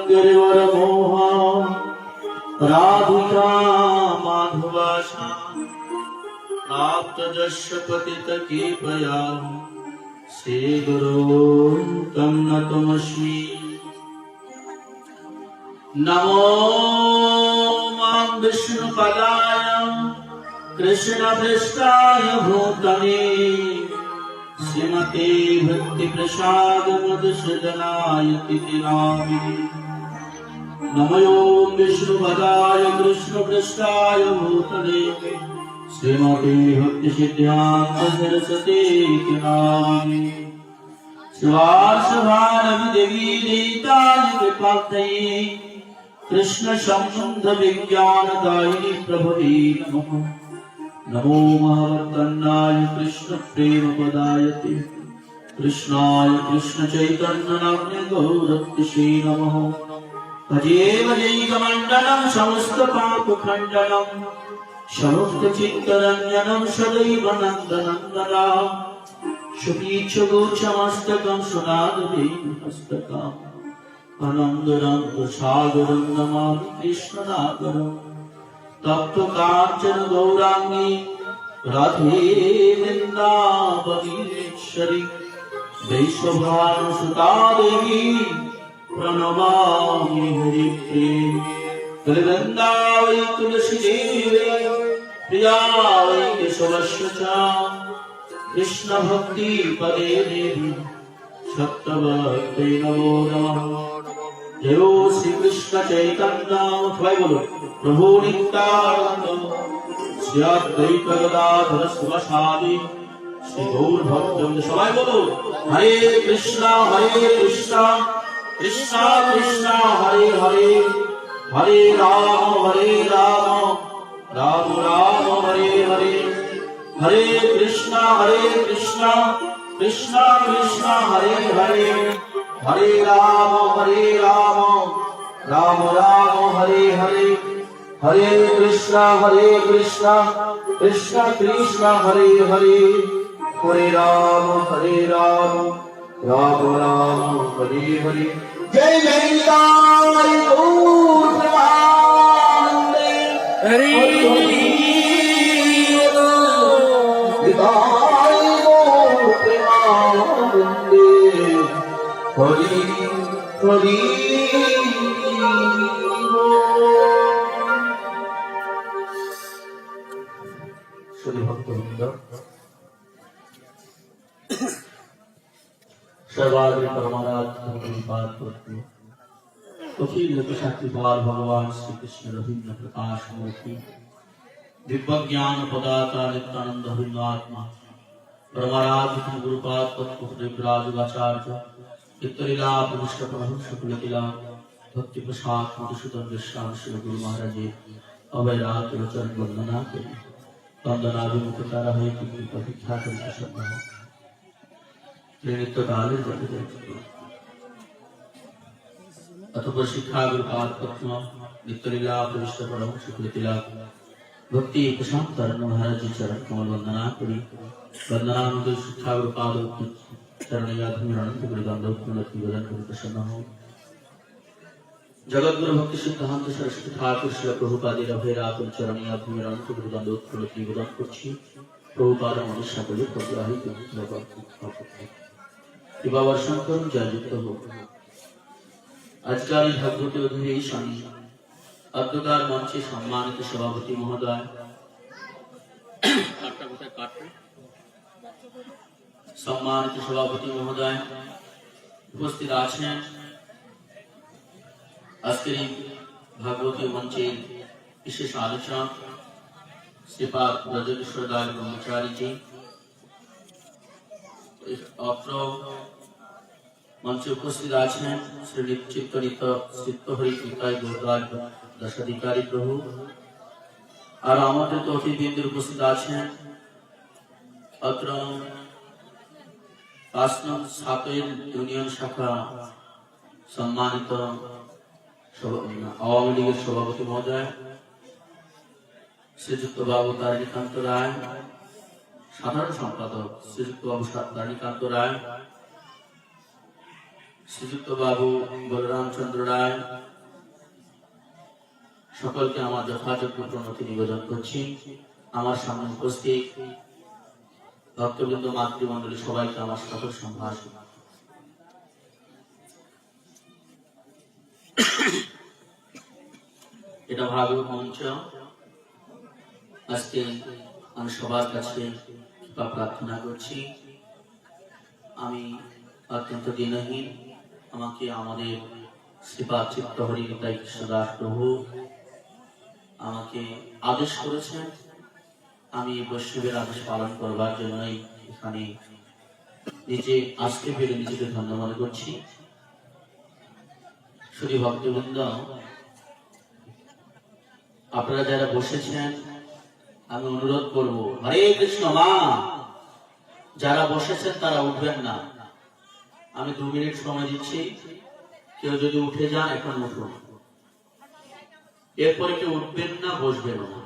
गिरिवरमोहा राधिका माधवाशा प्राप्तजस्य पतितकीपया श्रीगुरो तं नतमस्मि। नमो मां विष्णुपदाय कृष्णपृष्ठाय भूतले श्रीमते भक्तिप्रसाद मधुसूदनाय तिथिनामिने। नमो विष्णुपदाय कृष्णपृष्ठाय भूतले श्रीमते भक्तिसिद्धान्त सरस्वती नामिने। शिवार्षभारविदेवी दैताय कृपार्थये कृष्ण संबंध विज्ञानदायिनी प्रभवे नमः। नमो महावतन्नाय कृष्ण प्रेम पदायते कृष्णाय कृष्ण चैतन्य नाम्ने गौरत्से नमः। भजे भजैकमण्डलं समस्त पाप खण्डनं समस्त चित्तरञ्जनं सदैव नन्दनन्दनं सुपीच्छगोच्छमस्तकं सुनाददेवहस्तकम् अनन्दनं सागरं नमामि कृष्णनागरम्। तप्त कांचन गौरांगी राधे वृंदावनेश्वरी वैष्णवानुसुता देवी प्रणमामि हरिप्रिये। वृंदावै तुलसी देवी प्रिया वै केशवस्य च कृष्ण भक्ति पदे देवी सत्यवते नमो नमः। जय श्री कृष्ण चैतन्य सबाई बोलो प्रभु नित्यानंद श्री अद्वैत गदाधर शिवासादि श्री गौर भक्तवृंद सबाई बोलो हरे कृष्णा कृष्णा कृष्णा हरे हरे हरे राम राम राम हरे हरे। हरे कृष्णा कृष्णा कृष्णा हरे हरे हरे राम राम राम हरे हरे। हरे कृष्णा कृष्णा कृष्णा हरे हरे हरे राम राम राम हरे हरे। जय जय निताय गौर प्रेमानंदे हरि निताय गौर प्रेमानंदे हरि हरि। श्री भक्तवृंद सर्वाग्र परमाराध्य अखिल लोकसाक्षीपाल भगवान श्री कृष्ण रवीन्द्र प्रकाश मूर्ति दिव्य ज्ञान पदाता नित्यानंद हरिनात्मा परमाराध्य गुरुपाद पद्मराजगाचार्य चित्तलीला प्रविष्ट प्रभु शुक्लकीला भक्ति प्रसाद मधुसूदन विश्राम श्री गुरु महाराज अवैरात वचन वंदना करी वंदनाभिमुखता रहे कि प्रतीक्षा करके श्रद्धा नित्य काले जल अथवा शिक्षा गुरुपाद पद्म नित्यलीला प्रविष्ट प्रभु शुक्लकीला भक्ति प्रसाद तरण महाराज जी चरण कमल वंदना करी वंदना मधु शिक्षा गुरुपाद चरण याधुरणंत गुरुदंड निवेदन कर प्रसन्न हो। जगत गुरु भक्ति सिद्धांत सरस्वती ठाकुर श्री प्रभुपादी रभेरातुल चरण याधुरणंत गुरुदंड निवेदन করছি। প্রভুপাদ আমাদের সকলে প্রত্যাহিত কৃপা বর্ষণ করুন জয়যুক্ত হোক। আজকাল ভাগবতী অধিবেশন অদ্যকার মঞ্চে সম্মানিত সভাপতি মহোদয় সম্মানিত সভাপতি মহোদয় উপস্থিত আছেন। আজকের এই ভাগবতী মঞ্চের বিশেষ আলোচক শ্রীপাদ ব্রজকিশোর দাস ব্রহ্মচারী জি অত্র মঞ্চে উপস্থিত আছেন শ্রী চিত্তরিত চিত্তহরি কৃপায় গৌরদাস দশাধিকারী প্রভু। আর আমাদের তো অতিথিবৃন্দ উপস্থিত আছেন অত্র ৫ নং ৭ ইউনিয়ন শাখা সম্মানিত আওয়ামী লীগের সভাপতি মহোদয় শ্রীযুক্ত বাবু তারিকান্ত রায়, সাধারণ সম্পাদক শ্রীযুক্ত বাবু তারিকান্ত রায়, শ্রীযুক্ত বাবু বলরামচন্দ্র রায় সকলকে আমার যথাযোগ্য প্রণতি নিবেদন করছি। আমার সামনে উপস্থিত ভক্তবৃন্দ, মাতৃমণ্ডলী সবাইকে আমার সকল সম্ভাষণ। এটা ভাগবত মঞ্চ। আজকে আমি সবার কাছে কৃপা প্রার্থনা করছি। আমি অত্যন্ত দিনহীন, আমাকে আমাদের শ্রীপাদ চিত্তহরি নিতাই কৃষ্ণদাস প্রভু আমাকে আদেশ করেছেন। আমি বৈষ্ণবের আদেশ পালন করবার জন্যই এখানে নিজে আসতে পেরে নিজেকে ধন্য মনে করছি। শুধু ভক্তবৃন্দ, আপনারা যারা বসেছেন আমি অনুরোধ করব, হরে কৃষ্ণ মা, যারা বসেছেন তারা উঠবেন না। আমি 2 মিনিট সময় দিচ্ছি, কেউ যদি উঠে যান এখন উঠুন, এরপরে কেউ উঠবেন না, বসবেন না।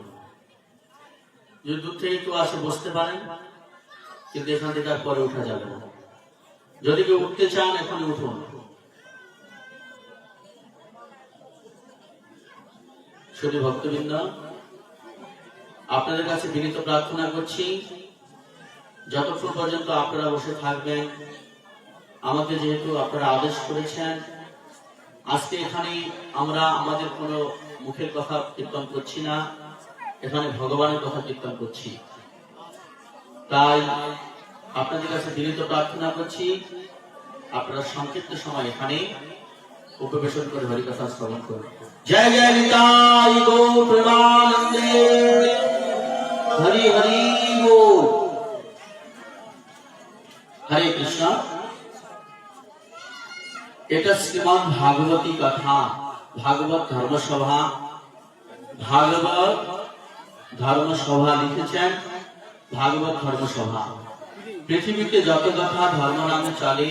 যদি দূর থেকে কেউ আসে বসতে পারেন, কিন্তু এখান থেকে আর পরে উঠা যাবে না। যদি কেউ উঠতে চান এখন উঠুন। শুধু ভক্তবৃন্দ, আপনাদের কাছে বিনীত প্রার্থনা করছি, যতক্ষণ পর্যন্ত আপনারা বসে থাকবেন, আমাকে যেহেতু আপনারা আদেশ করেছেন, আজকে এখানে আমরা আমাদের কোনো মুখের কথা কীর্তন করছি না, এখানে ভগবানের কথা কীর্তন করছি। তাই আপনাদের কাছে বিনীত প্রার্থনা করছি, আপনারা সংক্ষিপ্ত সময় এখানে উপবেশন করে হরিকথা শ্রবণ করুন। জয় জয় নিতাই গৌর প্রেমানন্দে, হরি হরি বল। হরে কৃষ্ণ। এটা শ্রীমদ ভাগবতী কথা, ভাগবত ধর্মসভা। ভাগবত ধর্মসভা লিখেছেন ভাগবত ধর্মসভা। পৃথিবীতে যত কথা ধর্ম নামে চলে,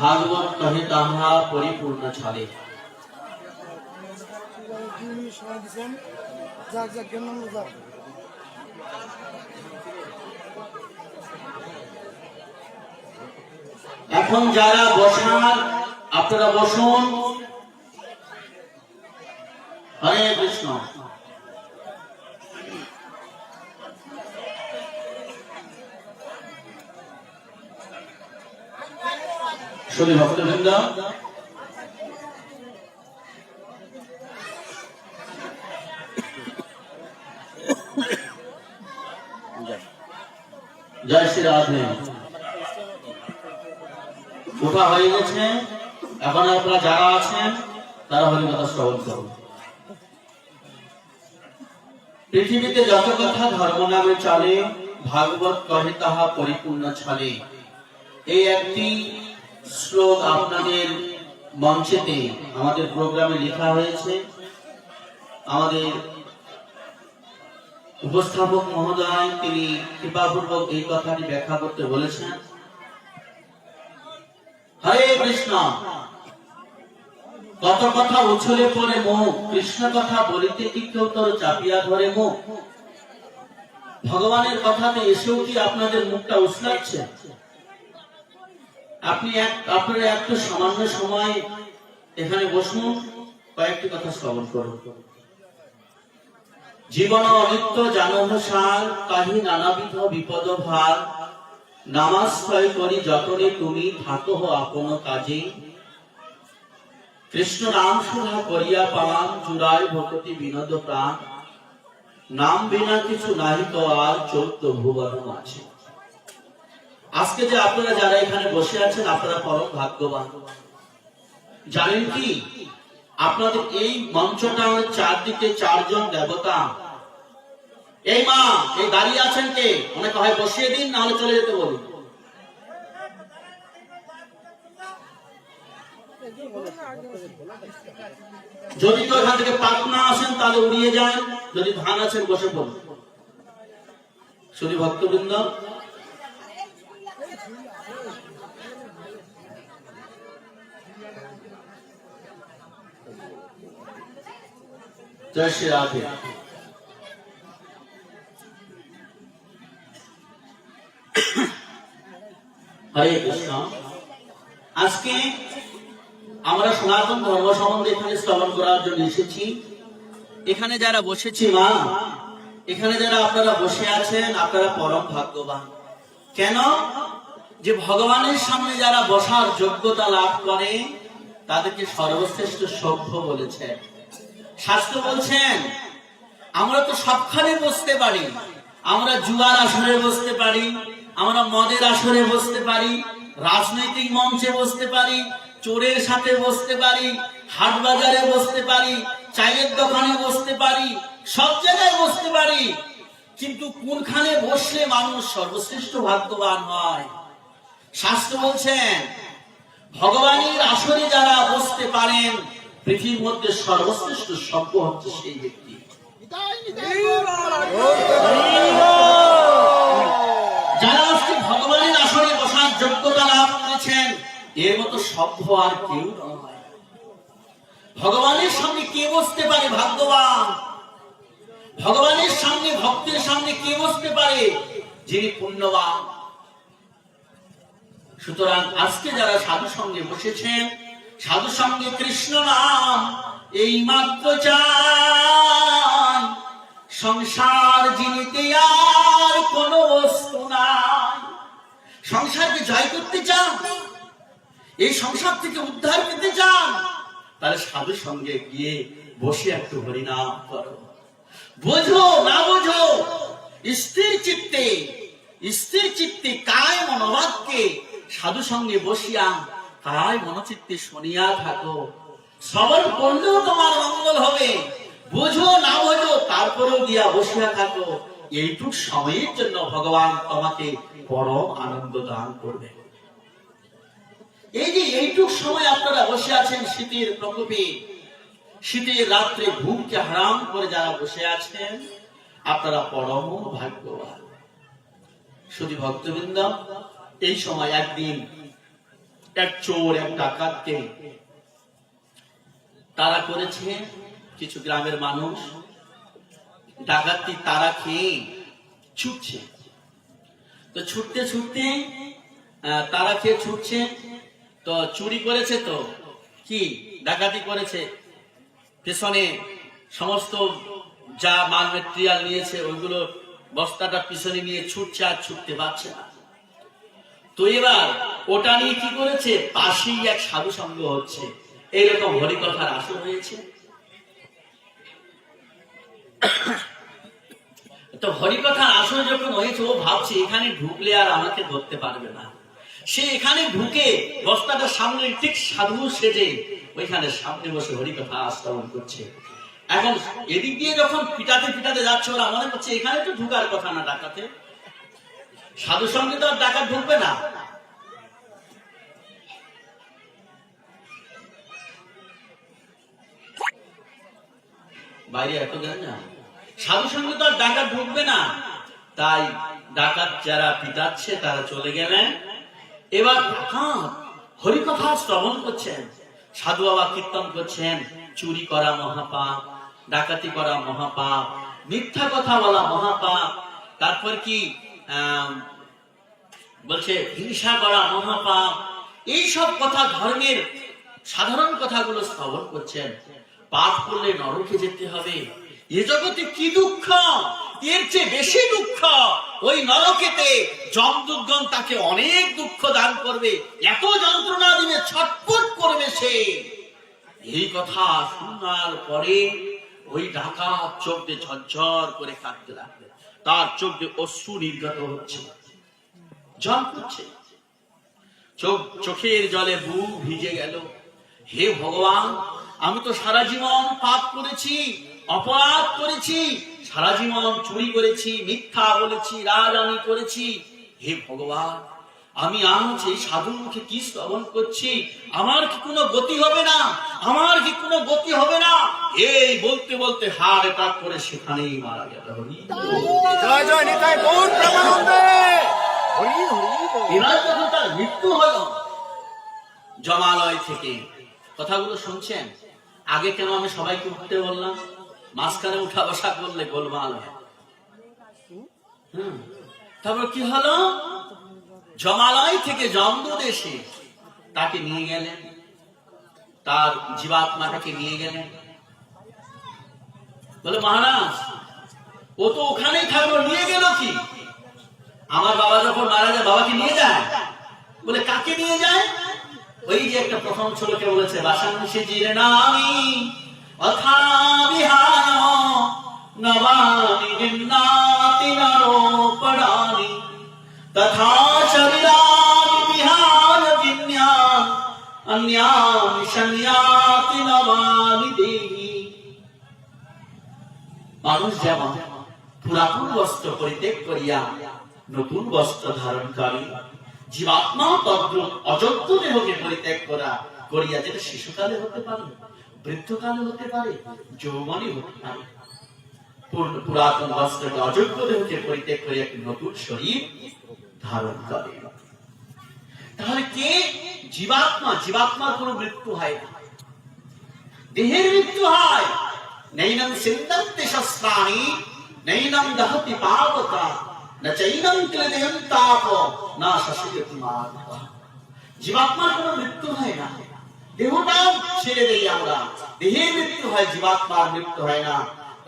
ভাগবত কহে তাহা পরিপূর্ণ চলে। এখন যারা বসার আপনারা বসুন। হরে কৃষ্ণ। শুধু ভক্তবৃন্দ, জয় শ্রী রাধে। উঠা হয়ে গেছে, এখন আপনারা যারা আছেন তারা হরিকথা শ্রবণ করুন। পৃথিবীতে যত কথা ধর্ম নামে চলে, ভাগবত কহে তাহা পরিপূর্ণ ছলে। এই একটি শ্লোক আপনাদের মঞ্চেতে আমাদের প্রোগ্রামে লেখা হয়েছে। আমাদের উপস্থাপক মহোদয় তিনি কৃপাপূর্বক এই কথাটি ব্যাখ্যা করতে বলেছেন। হরে কৃষ্ণ। কত কথা উছলে পড়ে মুখ, কৃষ্ণ কথা বলিতে কি কেউ তোর চাপিয়া ধরে মুখ। ভগবানের কথাতে এসেও কি আপনাদের মুখটা উছলাচ্ছে? আপনারা একটু সামান্য সময় এখানে বসুন, কয়েকটি কথা শ্রবণ করুন। জীবন অনিত্য জানহ সার, কাহি নানাবিধ বিপদ ভার। নামাশ্রয় করি যতনে তুমি থাকো আপন কাজে। কৃষ্ণ নাম সুধা করিয়া পান, চূড়ায় ভক্তি বিনোদ প্রাণ। নাম বিনা কিছু নাহি তো আর, চৌদ্দ ভুবন আছে। আজকে যে আপনারা যারা এখানে বসে আছেন, আপনারা পরম ভাগ্যবান। জানেন কি, আপনাদের এই মঞ্চটা চারদিকে 4 জন দেবতা। এই মা, এই দাঁড়িয়ে আছেন কে? অনেক হয় বসিয়ে দিন, না হলে চলে যেতে বলুন। যদি তো এখান থেকে পাক না আসেন তাহলে উড়িয়ে যান, যদি ধান আছেন বসে পড়ুন। শুধু ভক্তবৃন্দ, জয় শ্রী রাধে। হরে কৃষ্ণ। আজকে আজকে আমরা সনাতন ধর্ম সম্বন্ধে এখানে শ্রবণ করার জন্য এসেছি। এখানে যারা বসেছি মা, এখানে যারা আপনারা বসে আছেন, আপনারা পরম ভাগ্যবান। কেন? যে ভগবানের সামনে যারা বসার যোগ্যতা লাভ করে তাদেরকে সর্বশ্রেষ্ঠ সভ্য বলেছেন। শাস্ত্র বলছেন আমরা তো সবখানে বসতে পারি, আমরা জুয়ার আসরে বসতে পারি, আমরা মদের আসরে বসতে পারি, রাজনৈতিক মঞ্চে বসতে পারি, চোরের সাথে বসতে পারি, হাট বাজারে বসতে পারি, চায়ের দোকানে বসতে পারি, সব জায়গায় বসতে পারি, কিন্তু কোনখানে বসলে মানুষ সর্বশ্রেষ্ঠ ভাগ্যবান হয়? শাস্ত্র বলছেন ভগবানের আসরে যারা বসতে পারেন পৃথিবীর মধ্যে সর্বশ্রেষ্ঠ সভ্য হচ্ছে সেই ব্যক্তি। যারা আজকে ভগবানের আসরে বসার যোগ্যতা লাভ করেছেন এর মতো সভ্য আর কেউ নয়। ভগবানের সামনে কে বসতে পারে? ভাগ্যবান। ভগবানের সামনে, ভক্তের সামনে কে বসতে পারে? যিনি পুণ্যবান। সুতরাং আজকে যারা সাধু সঙ্গে বসেছেন, সাধু সঙ্গে কৃষ্ণ নাম এই মাত্র চাই, সংসার জিনিতে আর কোন বস্তু নাই। সংসারকে জয় করতে চান, এই সংসার থেকে উদ্ধার পেতে চান, তাহলে সাধু সঙ্গে গিয়ে বসে একটু হরিনাম করো। বোঝো না বোঝো, স্থির চিত্তে কায় মনোবাক্যে সাধু সঙ্গে বসিয়া কায় মনোচিত্তে শুনিয়া থাকো। শ্রবণ করলেও তোমার মঙ্গল হবে। বোঝো না বোঝো, তারপরেও দিয়া বসিয়া থাকো। এইটুক সময়ের জন্য ভগবান তোমাকে পরম আনন্দ দান করবে। এই যে এইটুক সময় আপনারা বসে আছেন শীতের প্রকোপে, শীতের রাত্রে ঘুমকে হারাম করে যারা বসে আছেন, আপনারা পরম ভাগ্যবান। শুধু ভক্তবৃন্দ, এই সময় একদিন এক চোর, এক ডাকাতকে তাড়া করেছে কিছু গ্রামের মানুষ। ডাকাতটি তাড়া খেয়ে ছুটছে, তো ছুটতে ছুটতে তাড়া খেয়ে ছুটছে, তো চুরি করেছে, তো কি ডাকাতি করেছে, পেছনে সমস্ত যা মাল মেটেরিয়াল নিয়েছে ওইগুলো বস্তাটা পিছনে নিয়ে ছুটছে, আর ছুটতে পারছে না। তো এবার ওটা নিয়ে কি করেছে, পাশেই এক সাধু সঙ্গ হচ্ছে, এইরকম হরিকথার আসর হয়েছে। তো হরিকথার আসর যখন হয়েছে, ও ভাবছে এখানে ঢুকলে আর আমাকে ধরতে পারবে না। সে এখানে ঢুকে বস্তাটা সামনে ঠিক সাধু সেজে ওইখানে সামনে বসে হরিকথা শ্রবণ করছে। এখন এদিক দিয়ে যখন পিটাতে পিটাতে যাচ্ছে, ওরা মনে করছে এখানে তো ঢুকার কথা না ডাকাতে, সাধু সঙ্গে তো আর ডাকাত ঢুকবে না। বাইরে এত জ্ঞান না, সাধু সঙ্গে তো আর ডাকাত ঢুকবে না। তাই ডাকাত যারা পিটাচ্ছে তারা চলে গেলেন। এবার ডাকাত হরিকথা শ্রবণ করছেন, সাধু বাবা কীর্তন করছেন, চুরি করা মহাপাপ, ডাকাতি করা মহাপাপ, মিথ্যা কথা বলা মহাপাপ, তারপর কি বলছে হিংসা করা মহাপাপ। এইসব কথা, ধর্মের সাধারণ কথাগুলো শ্রবণ করছেন। পাপ করলে নরকে যেতে হবে, এ জগতে কি দুঃখ, এর চেয়ে বেশি দুঃখ ওই নরকেতে যমদূতগণ তাকে অনেক দুঃখ দান করবে, এত যন্ত্রণা দিবে, ছটফট করবে সে। এই কথা শোনার পরে ওই ডাকাত চোখ দিয়ে ঝরঝর করে কাঁদতে লাগবে, তার চোখ দিয়ে অশ্রু নির্গত হচ্ছে, জল পড়ছে, চোখের জলে বুক ভিজে গেল। হে ভগবান, আমি তো সারা জীবন পাপ করেছি, অপরাধ করেছি, সারা জীবন চুরি করেছি, মিথ্যা বলেছি, রাজানি করেছি। হে ভগবান, আমি আজ এই সাধুর মুখে কি শ্রবণ করছি, আমার কি কোনো গতি হবে না, আমার কি কোনো গতি হবে না? এই বলতে বলতে হাড় অ্যাটাক করে সেখানেই মারা গেল। জয় জয় নিতাই গৌর প্রেমানন্দে। এবার যখন তার মৃত্যু হলো জমালয় থেকে, কথাগুলো শুনছেন। আগে কেন আমি সবাইকে উঠতে বললাম? মাঝখানে উঠা বসা করলে গোলমাল হয়। তারপর কি হলো, জমালয় থেকে যমদূত এসে তাকে নিয়ে গেলেন, তার জীবাত্মাটাকে নিয়ে গেলেন। বলে মহারাজ, ও তো ওখানেই থাকলো, নিয়ে গেল কি? আমার বাবা যখন মারা যায় বাবাকে নিয়ে যায়। বলে কাকে নিয়ে যায়? ওই যে একটা প্রথম শ্লোকে বলেছে, বাসাংশী জীর্ণামি অথা বিহায় নবানি জিন্নাতি নরোপড়ানি তথা শরীরানি বিহায় জিন্যান অন্যানি সংয়াতি নবানি দেহি। মানুষ যেমন পুরাতন বস্ত্র পরিত্যাগ করিয়া নতুন বস্ত্র ধারণ করে, জীবাত্মা তদ্রূপ অযোগ্য দেহকে পরিত্যাগ করিয়া, যেটা শিশুকালে হতে পারে, বৃদ্ধকালে হতে পারে, যৌবনে হতে পারে, পুরাতন বস্ত্রকে অযোগ্য দেহকে পরিত্যাগ করিয়া একটি নতুন শরীর ধারণ করে। তাহলে কে জীবাত্মা? জীবাত্মার কোনো মৃত্যু হয় না, দেহের মৃত্যু হয়। নৈনং সিন্দন্তে শস্ত্রাণি নৈনং দহতি পাবতা না চৈনং ক্লেদয়ং তাপ না শশিয়তি মানব। জীবাত্মার কোনো মৃত্যু হয় না, দেহটাও ছেড়ে দেই আমরা, দেহের মৃত্যু হয়, জীবাত্মার মৃত্যু হয় না।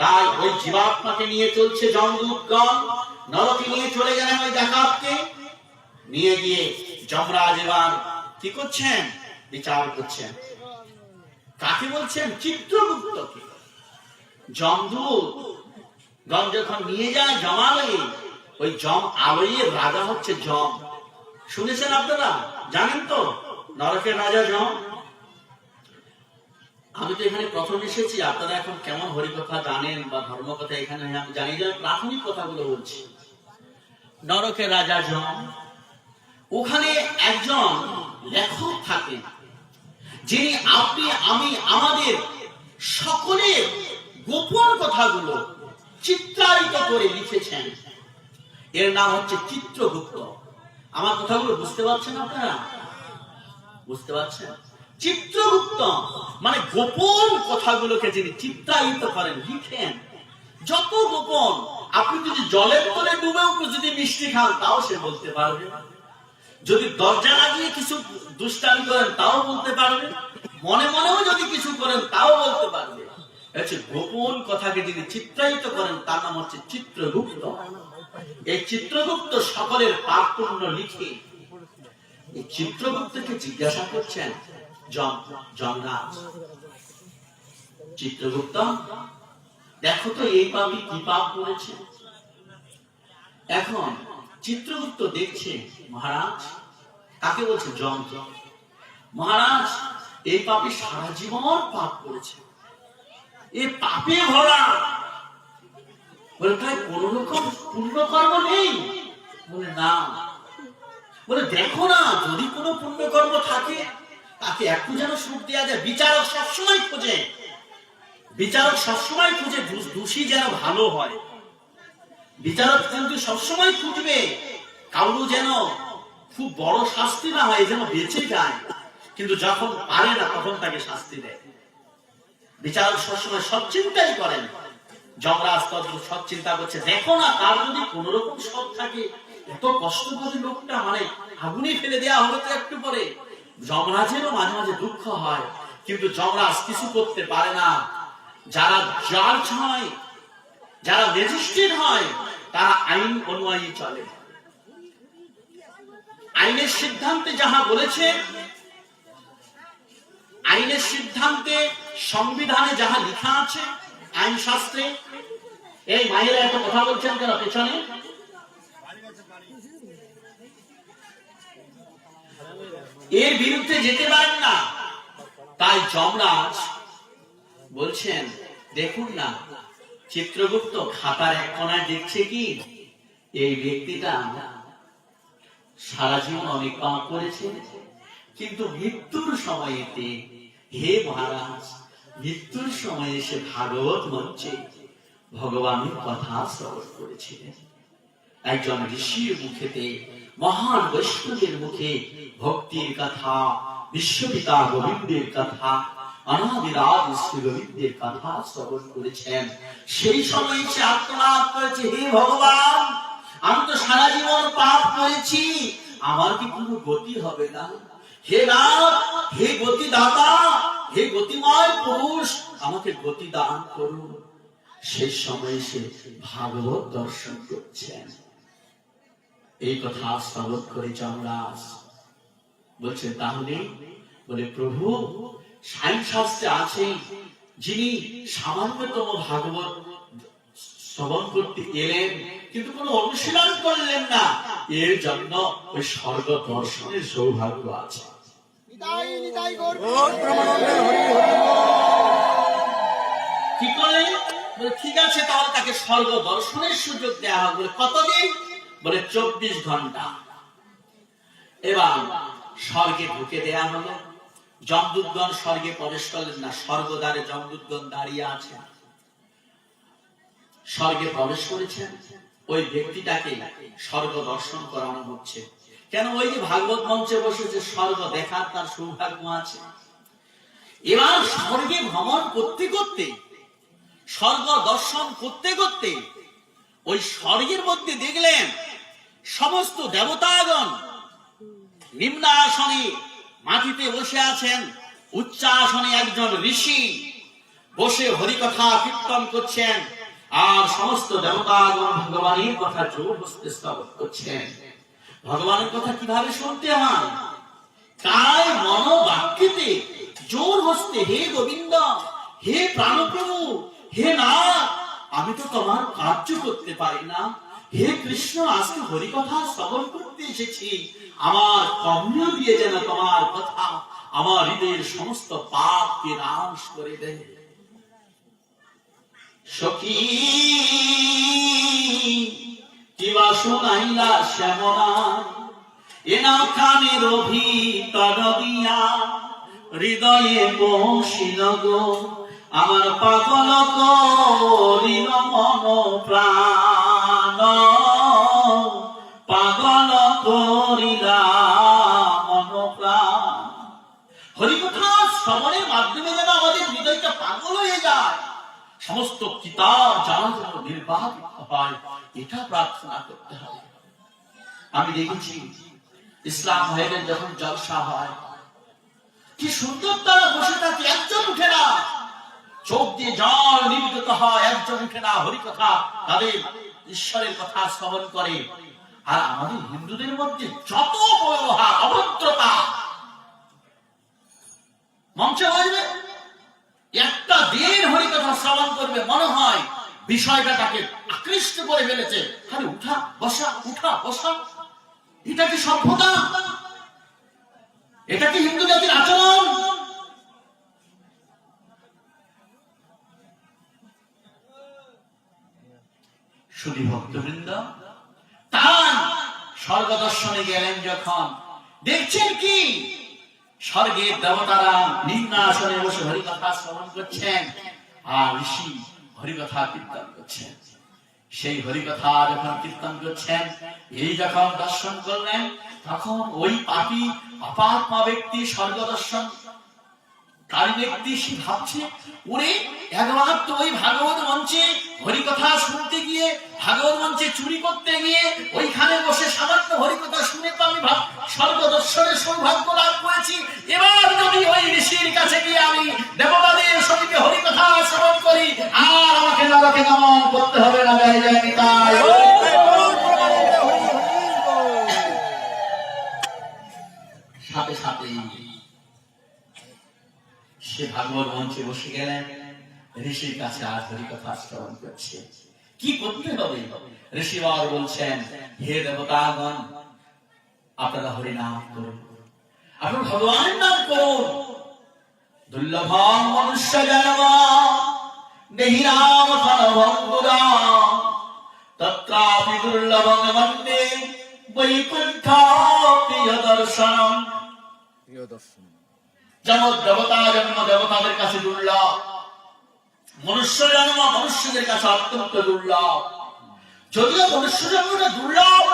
তাই ওই জীবাত্মাকে নিয়ে চলছে যমদূতগণ, নরকে নিয়ে চলে গেলেন ওই ডাকাতকে নিয়ে গিয়ে যমরাজ এবার কি করছেন? বিচার করছেন। কাকে বলছেন? চিত্রগুপ্তকে। যমদূত গণ যখন নিয়ে যায় জমালয়ে, ওই জম আলয়ের রাজা হচ্ছে যম। শুনেছেন আপনারা? জানেন তো নরকের রাজা যম? আমি তো এখানে প্রথম এসেছি, আপনারা এখন কেমন হরিকথা জানেন বা ধর্মকথা এখানে আমি জানি না, প্রাথমিক কথাগুলো বলছি। নরকের রাজা যম, ওখানে একজন লেখক থাকেন, যিনি আপনি আমি আমাদের সকলের গোপন কথাগুলো চিত্রায়িত করে লিখেছেন। এর নাম হচ্ছে চিত্রগুপ্ত। আমার কথাগুলো বুঝতে পারছেন আপনারা? বুঝতে পারছেন? চিত্রগুপ্ত মানে গোপন কথাগুলোকে যিনি চিত্রায়িত করেন, লিখেন। যত গোপন, আপনি যদি জলের তলে ডুবেও যদি মিষ্টি খান তাও সে বলতে পারবে, যদি দরজা লাগিয়ে কিছু দুষ্টামি করেন তাও বলতে পারবে, মনে মনেও যদি কিছু করেন তাও বলতে পারবে। গোপন কথাকে যিনি চিত্রায়িত করেন তার নাম হচ্ছে চিত্রগুপ্ত। এই চিত্রগুপ্ত সকলের পাপ পুণ্য লিখে এই চিত্রগুপ্তকে জিজ্ঞাসা করছেন যমরাজ, চিত্রগুপ্ত দেখো তো এই পাপী কি পাপ করেছে। এখন চিত্রগুপ্ত দেখছে, মহারাজ কাকে বলছে? যম। মহারাজ এই পাপী সারা জীবন পাপ করেছে, এ পাপে ভরা, বলে তাই কোন রকম পুণ্যকর্ম নেই? বলে না। বলে দেখো না, যদি কোনো পুণ্যকর্ম থাকে তাকে একটু যেন সুখ দেওয়া যায়। বিচারক সবসময় খোঁজে, বিচারক সবসময় খুঁজে দোষী যেন ভালো হয়। বিচারক কিন্তু সবসময় খুঁজবে কাউকে যেন খুব বড় শাস্তি না হয়, যেন বেঁচে যায়, কিন্তু যখন পারে না তখন তাকে শাস্তি দেয়। বিচারক সবসময় সৎ চিন্তাই করেন। যমরাজ তদ্রূপ সৎ চিন্তা করছে, দেখো না তার যদি কোন রকম সৎ থাকে, এত কষ্ট করে লোকটা মানে আগুনে ফেলে দেওয়া হবে তো একটু পরে। যমরাজেরও মাঝে মাঝে দুঃখ হয়, কিন্তু যমরাজ কিছু করতে পারে না। যারা জাজ হয়, যারা ম্যাজিস্ট্রেট হয়, তারা আইন অনুযায়ী চলে। আইনের সিদ্ধান্তে যাহা বলেছে, আইনের সিদ্ধান্তে সংবিধানে যাহা লেখা আছে, আইন শাস্ত্রে। এই মায়েরা এত কথা বলছেন কেন পেছনে? এর বিরুদ্ধে যেতে পারেন না। তাই যমরাজ বলছেন, দেখুন না চিত্রগুপ্ত খাতার এক কোনায় দেখছে কি এই ব্যক্তিটা সারা জীবন অনেক পাপ করেছে, কিন্তু মৃত্যুর সময়তে, হে মহারাজ, মৃত্যুর সময় এসে ভাগবত মঞ্চে ভগবানের কথা শ্রবণ করেছিলেন। একজন ঋষির মুখেতে, মহান বৈষ্ণবের মুখে ভক্তির কথা, বিশ্বপিতা গোবিন্দের কথা, অনাদিরাজ শ্রী গোবিন্দের কথা শ্রবণ করেছেন। সেই সময় সে আত্মনাদ করেছে, হে ভগবান, আমি তো সারা জীবন পাপ করেছি, আমার কি কোনো গতি হবে না? হে নাথ, হে গতিদাতা, হে গতিময় পুরুষ, আমাকে গতি দান করুন। সেই সময় সে ভাগবত দর্শন করছেন। এই কথা শ্রবণ করে যমরাজ বলছে, তাহলে বলে প্রভু সাই শাস্ত্রে আছে যিনি সামান্যতম ভাগবত শ্রবণ করতে এলেন কিন্তু কোনো অনুশীলন করলেন না, এর জন্য ওই স্বর্গ দর্শনের সৌভাগ্য আছে। কি করলেন? বলে ঠিক আছে, তাহলে তাকে স্বর্গ দর্শনের সুযোগ দেওয়া হবে। কতদিন? বলে 24 ঘন্টা। এবার স্বর্গে ঢুকে দেয়া হলো। যমদূতগণ স্বর্গে প্রবেশ করলেন না, স্বর্গদ্বারে যমদূতগণ দাঁড়িয়ে আছে। স্বর্গে প্রবেশ করেছেন, ওই ব্যক্তিটাকে স্বর্গ দর্শন করানো হচ্ছে। কেন? ওই যে ভাগবত মঞ্চে বসেছে, স্বর্গ দেখার তার সৌভাগ্য আছে। এবার স্বর্গে ভ্রমণ করতে করতে, স্বর্গ দর্শন করতে করতে ওই স্বর্গের মধ্যে দেখলেন সমস্ত দেবতাগণ নিম্নাসনে মাটিতে বসে আছেন, উচ্চাসনে একজন ঋষি বসে হরিকথা কীর্তন করছেন, আর সমস্ত দেবতাগণ ভগবানের কথা জোর হস্তে স্তব করছেন। ভগবানের কথা কিভাবে শুনতে হয়? কায় মন বাক্যেতে জোর হস্তে, হে গোবিন্দ, হে প্রাণপ্রভু, হে নাথ, আমি তো তোমার কার্য করতে পারি না। হে কৃষ্ণ, আজকে হরিকথা শ্রবণ করতে এসেছি, আমার কর্ণ দিয়ে যেন তোমার কথা আমার হৃদয়ের সমস্ত পাপকে নাশ করে দেয়। সখী কিবা শুনাইলা শ্যামনা, এনা কানের ভিতর দিয়া হৃদয়ে বসিল গো, আমার পাগল করিল মন প্রাণ, পাগল করিলা মন প্রাণ। হরিকথা শ্রবণের মাধ্যমে যেন আমাদের হৃদয়টা পাগল হয়ে যায়, সমস্ত কিতাব জানা যেন নির্বাপিত হয়, এটা প্রার্থনা করতে হবে। আমি দেখেছি ইসলাম ভাইদের যখন জলসা হয়, কি সুন্দর তারা বসে থাকে, একজন উঠে না, চোখ দিয়ে জল নির্গত হয়, একজন উঠে না, হরিকথা তাদের ঈশ্বরের কথা শ্রবণ করে। আর আমাদের হিন্দুদের মধ্যে যত ব্যবহার, অভদ্রতা, মঞ্চে বসবে, একটা দিন হরিকথা শ্রবণ করবে, মনে হয় বিষয়টা তাকে আকৃষ্ট করে ফেলেছে, খালি উঠা বসা উঠা বসা। এটা কি সভ্যতা? এটা কি হিন্দু জাতির আচরণ? শুধু ভক্তবৃন্দ তার স্বর্গ দর্শনে গেলেন যখন, দেখছেন কি স্বর্গের দেবতারা নিম্নাসনে বসে হরিকথা শ্রবণ করছেন, আর ঋষি হরিকথা কীর্তন করছেন। সেই হরিকথা যখন কীর্তন করছেন, এই যখন দর্শন করলেন, তখন ওই পাপী অপাত্মা ব্যক্তি, স্বর্গ দর্শন কারী ব্যক্তি, সে ভাবছে, ওরে একবার তো ওই ভাগবত মঞ্চে হরিকথা শুনতে গিয়ে, ভাগবত মঞ্চে চুরি করতে গিয়ে, ওইখানে বসে সামান্য হরিকথা শুনে তো আমি স্বর্গ দর্শনের সৌভাগ্য লাভ করেছি। এবার যদি ওই ঋষির কাছে গিয়ে আমি দেবতাদের সঙ্গে হরিকথা শ্রবণ করি, আর আমাকে নরকে গমন করতে হবে না। জয় জয় নিতাই। সাথে সাথে সে ভাগবত মঞ্চে বসে গেলেন, ঋষির কাছে আর হরিকথা শ্রবণ করছে। কি করতে হবে? ঋষিবার বলছেন, হে দেবতাগণ, আপনারা হরিনাম করুন, আপনারা ভগবানের নাম করুন। দুর্লভং মনুষ্য জন্ম দেহি নাম ফলভঙ্গুরা, তত্রাপি দুর্লভং বন্দে বৈকুণ্ঠ প্রিয় দর্শনম। যেমন দেবতা জন্ম দেবতাদের কাছে দুর্লভ, মনুষ্য জন্ম মনুষ্যদের কাছে অত্যন্ত দুর্লভ। যদিও মনুষ্য জন্মটা দুর্লভ,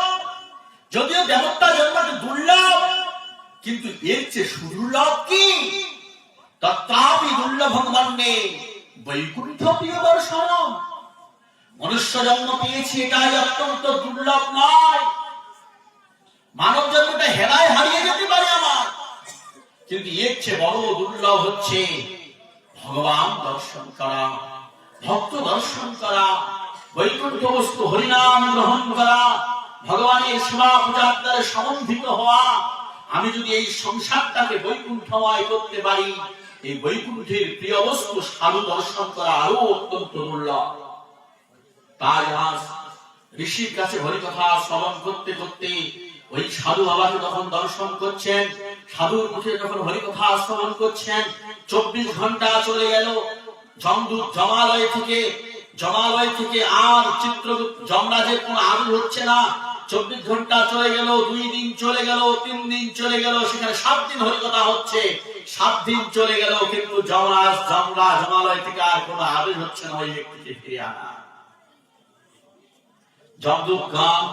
যদিও দেবতা জন্মটা দুর্লভ, কিন্তু এর চেয়ে সুদুর্লভ কি? তত্রাপি দুর্লভং বন্দে বৈকুণ্ঠ প্রিয় দর্শনম। মনুষ্য জন্ম পেয়েছি, এটাই অত্যন্ত দুর্লভ নয়। মানব জন্মটা হেলায় হারিয়ে যেতে পারে আমার, কিন্তু এর চেয়ে বড় দুর্লভ হচ্ছে ভগবান দর্শন করা, ভক্ত দর্শন করা, বৈকুণ্ঠ বস্তু হরিনাম গ্রহণ করা, ভগবানের সেবা পূজার দ্বারা সমন্বিত হওয়া। আমি যদি এই সংসারটাকে বৈকুণ্ঠময় করতে পারি, এই বৈকুণ্ঠের প্রিয় বস্তু সাধু দর্শন করা আরো অত্যন্ত দুর্লভ। তাই আজ ঋষির কাছে হরিকথা শ্রবণ করতে করতে ওই সাধু বাবাকে যখন দর্শন করছেন, সাধুর মুখে যখন হরিকথা শ্রবণ করছেন, 24 ঘন্টা চলে গেল। যমদূত জমালয় থেকে আর চিত্রগুপ্ত যমরাজের কোন আবির্ভাব হচ্ছে না। 24 ঘন্টা চলে গেল, 2 দিন চলে গেল, 3 দিন চলে গেল, সেখানে 7 দিন হরিকথা হচ্ছে। 7 দিন চলে গেল, কিন্তু জমালয় থেকে আর কোন আবির্ভাব হচ্ছে না ওই ব্যক্তিকে ফিরে আনা। যমদূতগণ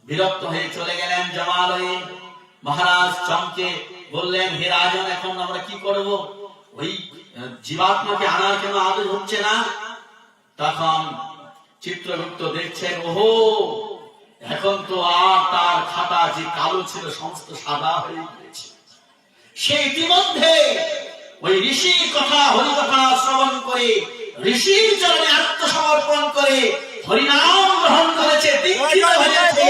বিরক্ত হয়ে চলে গেলেন জমালয়ে। মহারাজ চমকে বললেন, হে রাজন, এখন আমরা কি করব? ওই জীবাত্মাকে আনার কেন আদেশ হচ্ছে না? তখন চিত্রগুপ্ত দেখছেন, ওহো, এখন তো আর তার খাতা যে কালো ছিল সমস্ত সাদা হয়ে গেছে। সে ইতিমধ্যে ওই ঋষির কথা হরিকথা শ্রবণ করে, ঋষির চরণে আত্মসমর্পণ করে হরিনাম গ্রহণ করেছে, দীক্ষিত হয়েছে।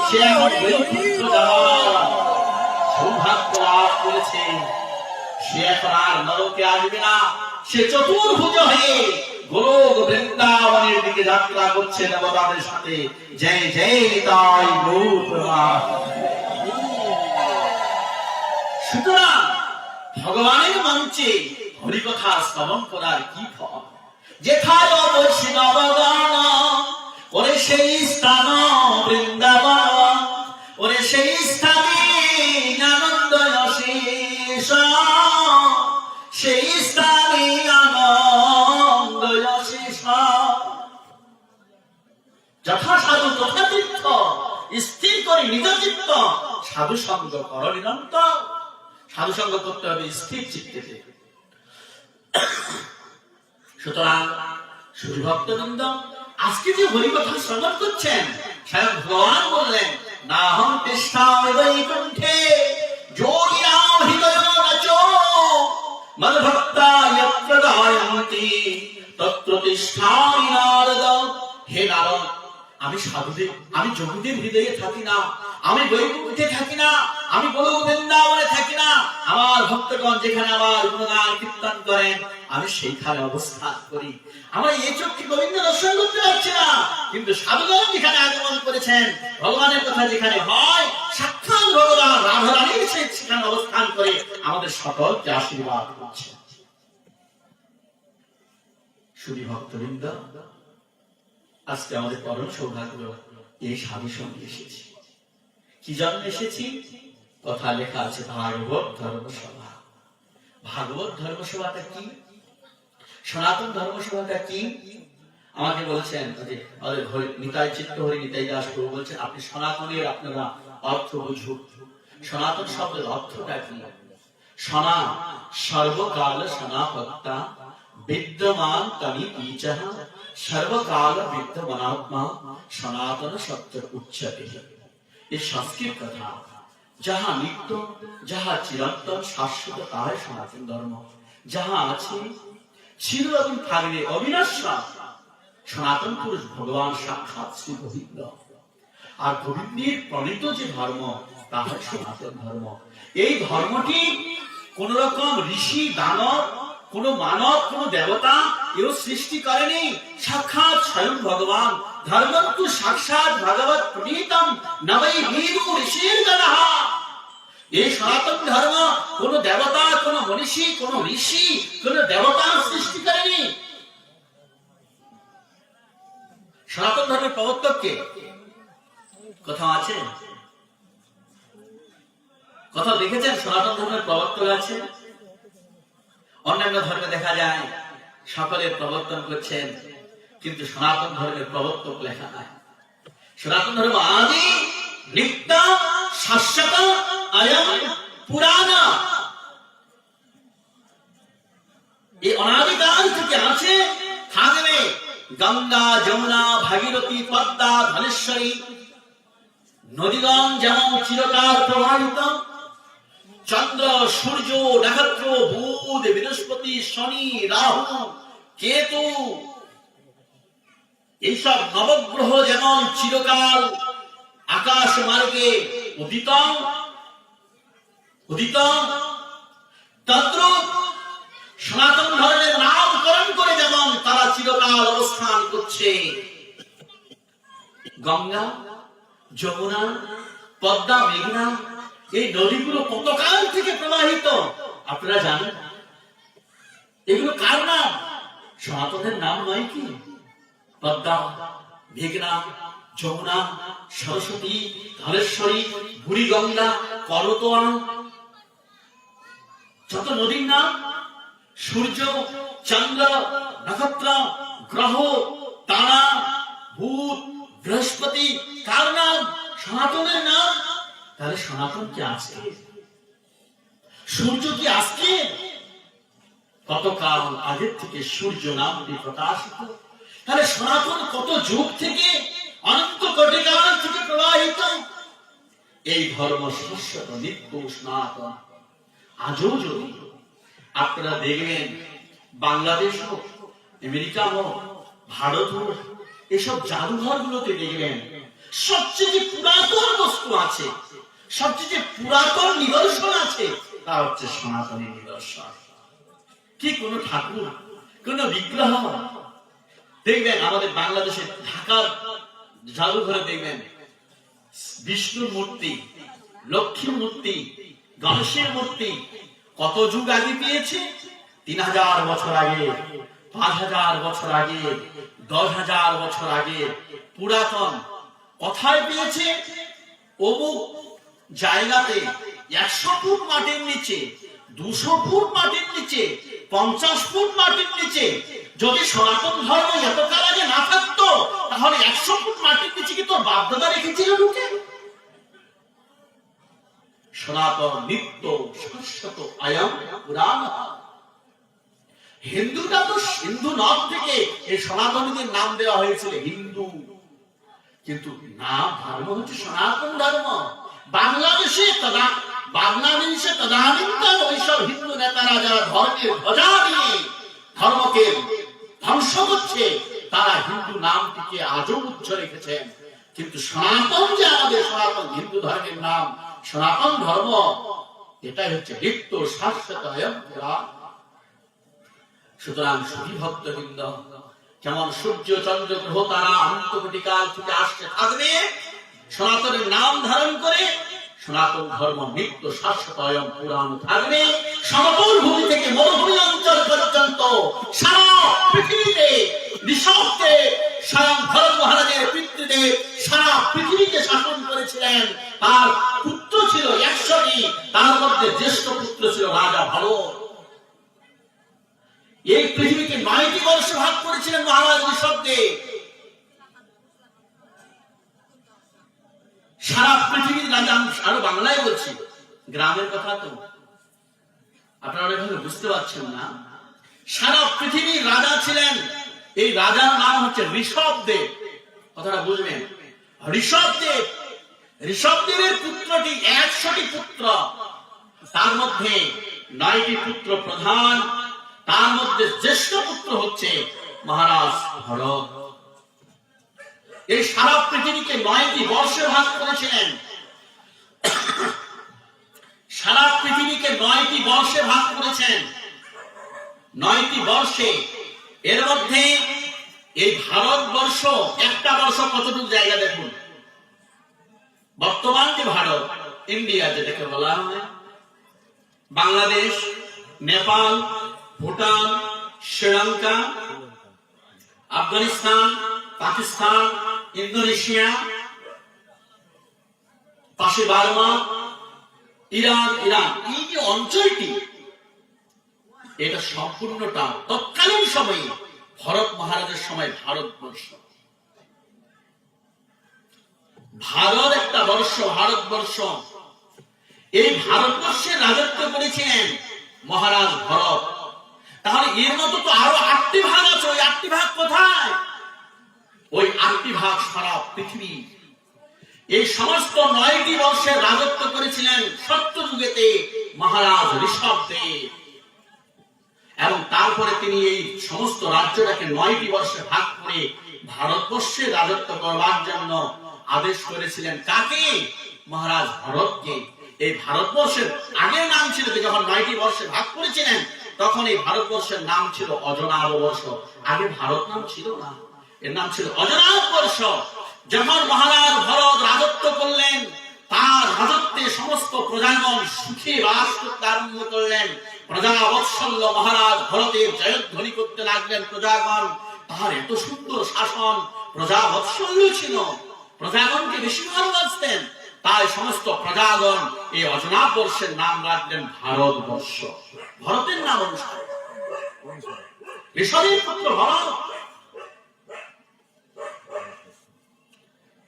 সে এখন বৈকুণ্ঠ যাওয়ার সৌভাগ্য লাভ করেছে। সে এখন আর নরকে আসবে না। সে চতুর্ভুজ হয়ে গোলক বৃন্দাবনের দিকে যাত্রা করছে দেবতাদের সাথে। জয় জয় তাই গৌর প্রভাত। সুতরাং ভগবানের মঞ্চে হরিকথা শ্রবণ করার কি ফল? যেথায় বৈষ্ণবগণ, ওরে সেই স্থান বৃন্দাবন, ওরে সেই স্থানে আনন্দ শেষ, সেই স্থানে আনন্দ শেষ। যথা সাধু তথা তীর্থ, স্থির করে নিজ চিত্ত সাধু সঙ্গ কর নিরন্তর। সাধু সঙ্গ করতে হবে স্থির চিত্তে। সুতরাং শুধু ভক্তবৃন্দ, আজকে যে হরিকথা শ্রবণ করছেন, স্বয়ং ভগবান বললেন, না হম তিষ্ঠামি বৈকুণ্ঠে যোগিনাম হৃদয়োনচো মদ্ভক্তা যত্র গায়ন্তি তত্র তিষ্ঠামি নারদ। হে নারদ, আমি যোগীদের হৃদয়ে থাকি না, আমি বৈকুণ্ঠে থাকি না, আমি গোলক বৃন্দাবনে থাকি না। আমার ভক্তগণ যেখানে আমার গুণগান কীর্তন করেন, আমি সেইখানে অবস্থান করি। আমরা এই চোখে গোবিন্দ দর্শন করতে পারছি না, কিন্তু সাধুগণ যেখানে আগমন করেছেন, ভগবানের কথা যেখানে হয়, সাক্ষাৎ ভগবান রাধারানীর সেখানে অবস্থান করে আমাদের সকলকে আশীর্বাদ করছেন। শুধু ভক্তবৃন্দ, আজকে আমাদের পরম সৌভাগ্য এই সাধু সঙ্গে এসেছি। কি জন্য এসেছি? কথা লেখা আছে ভাগবত ধর্মসভা। ভাগবত ধর্মসভাটা কি? সনাতন ধর্মসভাটা কি? আমাকে বলছেন নিতাই চিত্ত হরি নিতাই দাস প্রভু বলছেন, আপনি সনাতনের আপনারা অর্থ বুঝুন। সনাতন শব্দের অর্থটা কি? সনা সর্বকাল সনাপত্তা বিদ্যমান তনি বীজঃ সর্বকাল বিদ্যমানাত্মা সনাতন সত্য উচ্চতে। এই সংস্কৃত কথা, যাহা নিত্য, যাহা চিরন্তন শাশ্বত, তাহাই সনাতন ধর্ম। যাহা আছে ছিল এবং থাকবে অবিনশ্বর। সনাতন পুরুষ ভগবান সাক্ষাৎ শ্রী গোবিন্দ। আর গোবিন্দের প্রণীত যে ধর্ম, তাহাই সনাতন ধর্ম। এই ধর্মটি কোন রকম ঋষি দানব, কোন মানব, কোন দেবতা এও সৃষ্টি করেনি। সাক্ষাৎ স্বয়ং ভগবান। ধর্মন্তু সাক্ষাৎ ভগবত প্রণীতম নবৈ বিদু ঋষির গণঃ। এই সনাতন ধর্ম কোন দেবতা, কোন মনীষী, কোন ঋষি, কোন দেবতার সৃষ্টি করেনি। সনাতন ধর্মের প্রবর্তক কে? কোথাও আছে? কোথাও দেখেছেন সনাতন ধর্মের প্রবর্তক আছে? অন্যান্য ধর্মে দেখা যায় সকলের প্রবর্তন করছেন, কিন্তু সনাতন ধর্মের প্রবর্তক লেখা নাই। সনাতন ধর্ম আদি নিত্য শাশ্বত অয়ম পুরাণ। এই অনাদিকাল থেকে আছে, থাকবে। গঙ্গা, যমুনা, ভাগীরথী, পদ্মা, ধলেশ্বরী নদীগণ যেমন চিরকাল প্রবাহিত, চন্দ্র, সূর্য, নক্ষত্র, বুধ, বৃহস্পতি, শনি, রাহু, কেতু, এইসব নবগ্রহ যেমন চিরকাল আকাশ মার্গে উদিত তদ্রূপ সনাতন ধর্মের নামকরণ করে যেমন তারা চিরকাল অবস্থান করছে। গঙ্গা, যমুনা, পদ্মা, মেঘনা, এই নদীগুলো কতকাল থেকে প্রবাহিত আপনারা জানেন? এগুলো কার নাম? সনাতনের নাম নয় কি? পদ্মা, মেঘনা, যমুনা, সরস্বতী, ধলেশ্বরী, বুড়িগঙ্গা, করতোয়া, যত নদীর নাম, সূর্য, চন্দ্র, নক্ষত্র, গ্রহ, তারা, বুধ, বৃহস্পতি, কার নাম? সনাতনের নাম। তাহলে সনাতন কি আজকে? সূর্য কি আজকে? কতকাল আগের থেকে সূর্য নামটি প্রকাশিত। তাহলে সনাতন কত যুগ থেকে, অনন্ত কোটি কাল থেকে প্রবাহিত। এই ধর্ম শাশ্বত, নিত্য, সনাতন। আজও যদি আপনারা দেখবেন বাংলাদেশ হোক, আমেরিকা হোক, ভারত হোক, এসব জাদুঘর গুলোতে দেখবেন সবচেয়ে পুরাতন বস্তু আছে, সবচেয়ে পুরাতন নিদর্শন আছে, তা হচ্ছে সনাতনী নিদর্শন। কি কোন ঠাকুর, কোন বিগ্রহ দেখবেন আমাদের বাংলাদেশের ঢাকার জাদুঘরে দেখবেন বিষ্ণুর মূর্তি, লক্ষ্মীর মূর্তি, গণেশের মূর্তি কত যুগ আগে পেয়েছে? 3000 বছর আগে, 5000 বছর আগে, 10,000 বছর আগে। পুরাতন কোথায় পেয়েছে? অমুক জায়গাতে 100 ফুট মাটির নিচে, 200 ফুট মাটির নিচে, 50 ফুট মাটির নিচে। যদি সনাতন ধর্ম এতকাল আগে না থাকতো, তাহলে 100 ফুট মাটির নিচে কি তোর বাপদাদা রেখেছিল ঢুকে? সনাতন নিত্য শাশ্বত অয়ং পুরাণ। হিন্দুটা তো সিন্ধু নদ থেকে এই সনাতনীদের নাম দেওয়া হয়েছিল হিন্দু, কিন্তু নাম ধর্ম হচ্ছে সনাতন ধর্ম। বাংলাদেশে তদানীন্তন ওইসব হিন্দু নেতারা যারা ধর্মের ধ্বজা নিয়ে ধর্মকে ধ্বংস করছে, তারা হিন্দু নামটিকে আজও উচ্চ রেখেছেন। কিন্তু সনাতন যে আমাদের সনাতন হিন্দু ধর্মের নাম, সনাতন ধর্ম, এটাই হচ্ছে নিত্য শাশ্বত অয়ং পুরাণ। সুতরাং সুধী ভক্তবৃন্দ, যেমন সূর্য, চন্দ্র, গ্রহ, তারা অনন্ত কোটি কাল থেকে আসতে থাকবে সনাতনের নাম ধারণ করে, সনাতন ধর্ম নিত্য শাশ্বত অয়ং পুরাণ থাকবে। সমতল ভূমি থেকে মরুভূমি অঞ্চল পর্যন্ত সারা পৃথিবীতে নিঃশব্দে স্বয়ং ভরত মহারাজের পিতৃদেব সারা পৃথিবীকে শাসন করেছিলেন। তার পুত্র ছিল 100টি, তার মধ্যে জ্যেষ্ঠ পুত্র ছিল রাজা ভরত। এই পৃথিবীকে 9টি বর্ষে ভাগ করেছিলেন মহারাজ নিঃশব্দে। সারা পৃথিবীর রাজা, আরো বাংলায় বলছি, গ্রামের কথা তো আপনারা অনেকভাবে বুঝতে পারছেন না। সারা পৃথিবীর রাজা ছিলেন, এই রাজার নাম হচ্ছে ঋষভদেব। কথাটা বুঝবেন, ঋষভদেব। ঋষভদেবের পুত্রটি 100টি পুত্র, তার মধ্যে 9টি পুত্র প্রধান, তার মধ্যে জ্যেষ্ঠ পুত্র হচ্ছে মহারাজ ভরত। এই সারা পৃথিবীকে 9টি বর্ষে ভাগ করেছিলেন। সারা পৃথিবীকে 9টি বর্ষে ভাগ করেছেন, 9টি বর্ষে। এর মধ্যে এই ভারতবর্ষ, একটা বর্ষ কতটুকু জায়গা দেখুন। বর্তমান যে ভারত, ইন্ডিয়া যেটাকে বলা হয়, বাংলাদেশ, নেপাল, ভুটান, শ্রীলঙ্কা, আফগানিস্তান, পাকিস্তান, ইন্দোনেশিয়া, পাশে বার্মা, ইরান, এই যে অঞ্চলটি, এটা সম্পূর্ণটা তৎকালীন সময়ে ভরত মহারাজের সময় ভারতবর্ষ। ভারত একটা বর্ষ, ভারতবর্ষ। এই ভারতবর্ষে রাজত্ব করেছিলেন মহারাজ ভরত। তাহলে এর মতো তো আরো 8টি ভাগ আছে। ওই 8টি ভাগ কোথায়? ওই 8টি ভাগ সারা পৃথিবী। এই সমস্ত 9টি বর্ষের রাজত্ব করেছিলেন সত্যযুগেতে মহারাজ ঋষভদেব, এবং তারপরে তিনি এই সমস্ত রাজ্যটাকে 9টি বর্ষে ভাগ করে ভারতবর্ষে রাজত্ব করবার জন্য আদেশ করেছিলেন। কাকে? মহারাজ ভরতকে। এই ভারতবর্ষের আগের নাম ছিল, যখন 9টি বর্ষে ভাগ করেছিলেন তখন এই ভারতবর্ষের নাম ছিল অজনাভ বর্ষ। আগে ভারত নাম ছিল না, এর নাম ছিল অজনাভ বর্ষ। যখন মহারাজ ভরত রাজত্ব করলেন, তার রাজত্বে সমস্ত প্রজাগণ সুখে বাস করতে আরম্ভ করলেন। প্রজা বৎসল্য মহারাজ ভরতের জয়ধ্বনি করতে লাগলেন প্রজাগণ। তার এত সুন্দর শাসন, প্রজা বৎসল্য ছিল, প্রজাগণকে বেশি ভালোবাসতেন। তাই সমস্ত প্রজাগণ এই অজনাভ বর্ষের নাম রাখলেন ভারতবর্ষ, ভরতের নাম অনুসারে। ঋষভের পুত্র ভরত।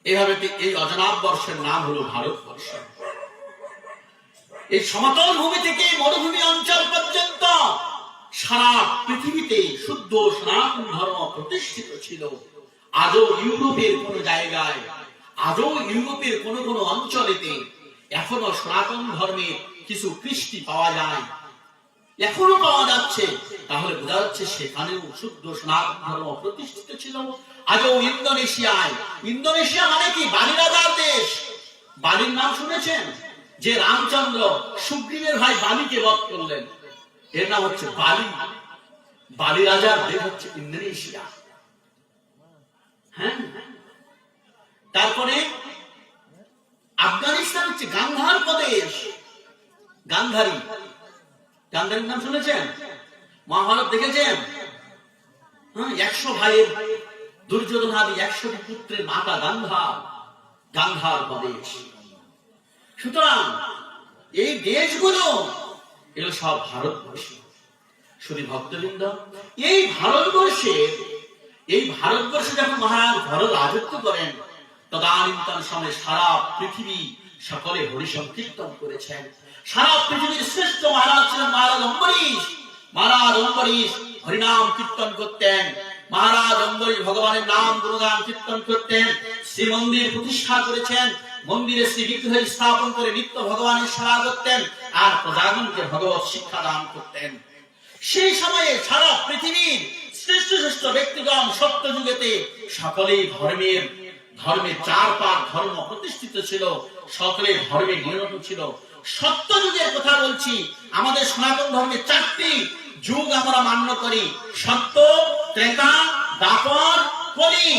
এইভাবে এই অজনাভ বর্ষের নাম হলো ভারতবর্ষ। এই সমতল ভূমি থেকে মরুভূমি অঞ্চল পর্যন্ত সারা পৃথিবীতে শুদ্ধ সনাতন ধর্ম প্রতিষ্ঠিত ছিল। আজও ইউরোপের কোন জায়গায়, আজও ইউরোপের কোন কোন অঞ্চলেতে এখনো সনাতন ধর্মের কিছু কৃষ্টি পাওয়া যায়, এখনো পাওয়া যাচ্ছে। তাহলে বোঝা যাচ্ছে সেখানেও শুদ্ধ সনাতন ধর্ম প্রতিষ্ঠিত ছিল। আজও ইন্দোনেশিয়ায়, ইন্দোনেশিয়া মানে কি? বালি রাজার দেশ। বালির নাম শুনেছেন? যে রামচন্দ্র সুগ্রীবের ভাই বালিকে বধ করলেন, এর নাম হচ্ছে বালি। বালি রাজার দেশ হচ্ছে ইন্দোনেশিয়া। হ্যাঁ, তারপরে আফগানিস্তান হচ্ছে গান্ধার প্রদেশ। গান্ধারী, গান্ধারীর নাম শুনেছেন? মহাভারত দেখেছেন? 100 ভাইয়ের দুর্যোধনাদি 100টি পুত্রের মাতা গান্ধার, গান্ধার প্রদেশ। সুতরাং এই দেশগুলো এগুলো সব ভারতবর্ষ। শুধু ভক্তবৃন্দ, এই ভারতবর্ষে যখন মহারাজ ভরত রাজত্ব করেন, তদানীন্তন সময়ে সারা পৃথিবী সকলে হরি সংকীর্তন করেছেন। সারা পৃথিবীর শ্রেষ্ঠ মহারাজ ছিলেন মহারাজ অম্বরীশ। মহারাজ অম্বরীশ হরিনাম কীর্তন করতেন। মহারাজ অম্বরীশ ভগবানের নাম গুণগান কীর্তন করতেন। শ্রী মন্দির প্রতিষ্ঠা করেছেন। মন্দিরে শ্রী বিগ্রহ স্থাপন করে নিত্য ভগবানের সেবা করতেন আর প্রজাগণকে ভগবত শিক্ষা দান করতেন। সেই সময়ে সারা পৃথিবীর শ্রেষ্ঠ শ্রেষ্ঠ ব্যক্তিগণ সত্যযুগেতে সকলেই ধর্মের 4 ধর্ম প্রতিষ্ঠিত ছিল, সকলে ধর্মে নিরত ছিল। সত্যযুগের কথা বলছি। আমাদের সনাতন ধর্মে 4টি যুগ আমরা মান্য করি: সত্য, ত্রেতা, দ্বাপর, কলি।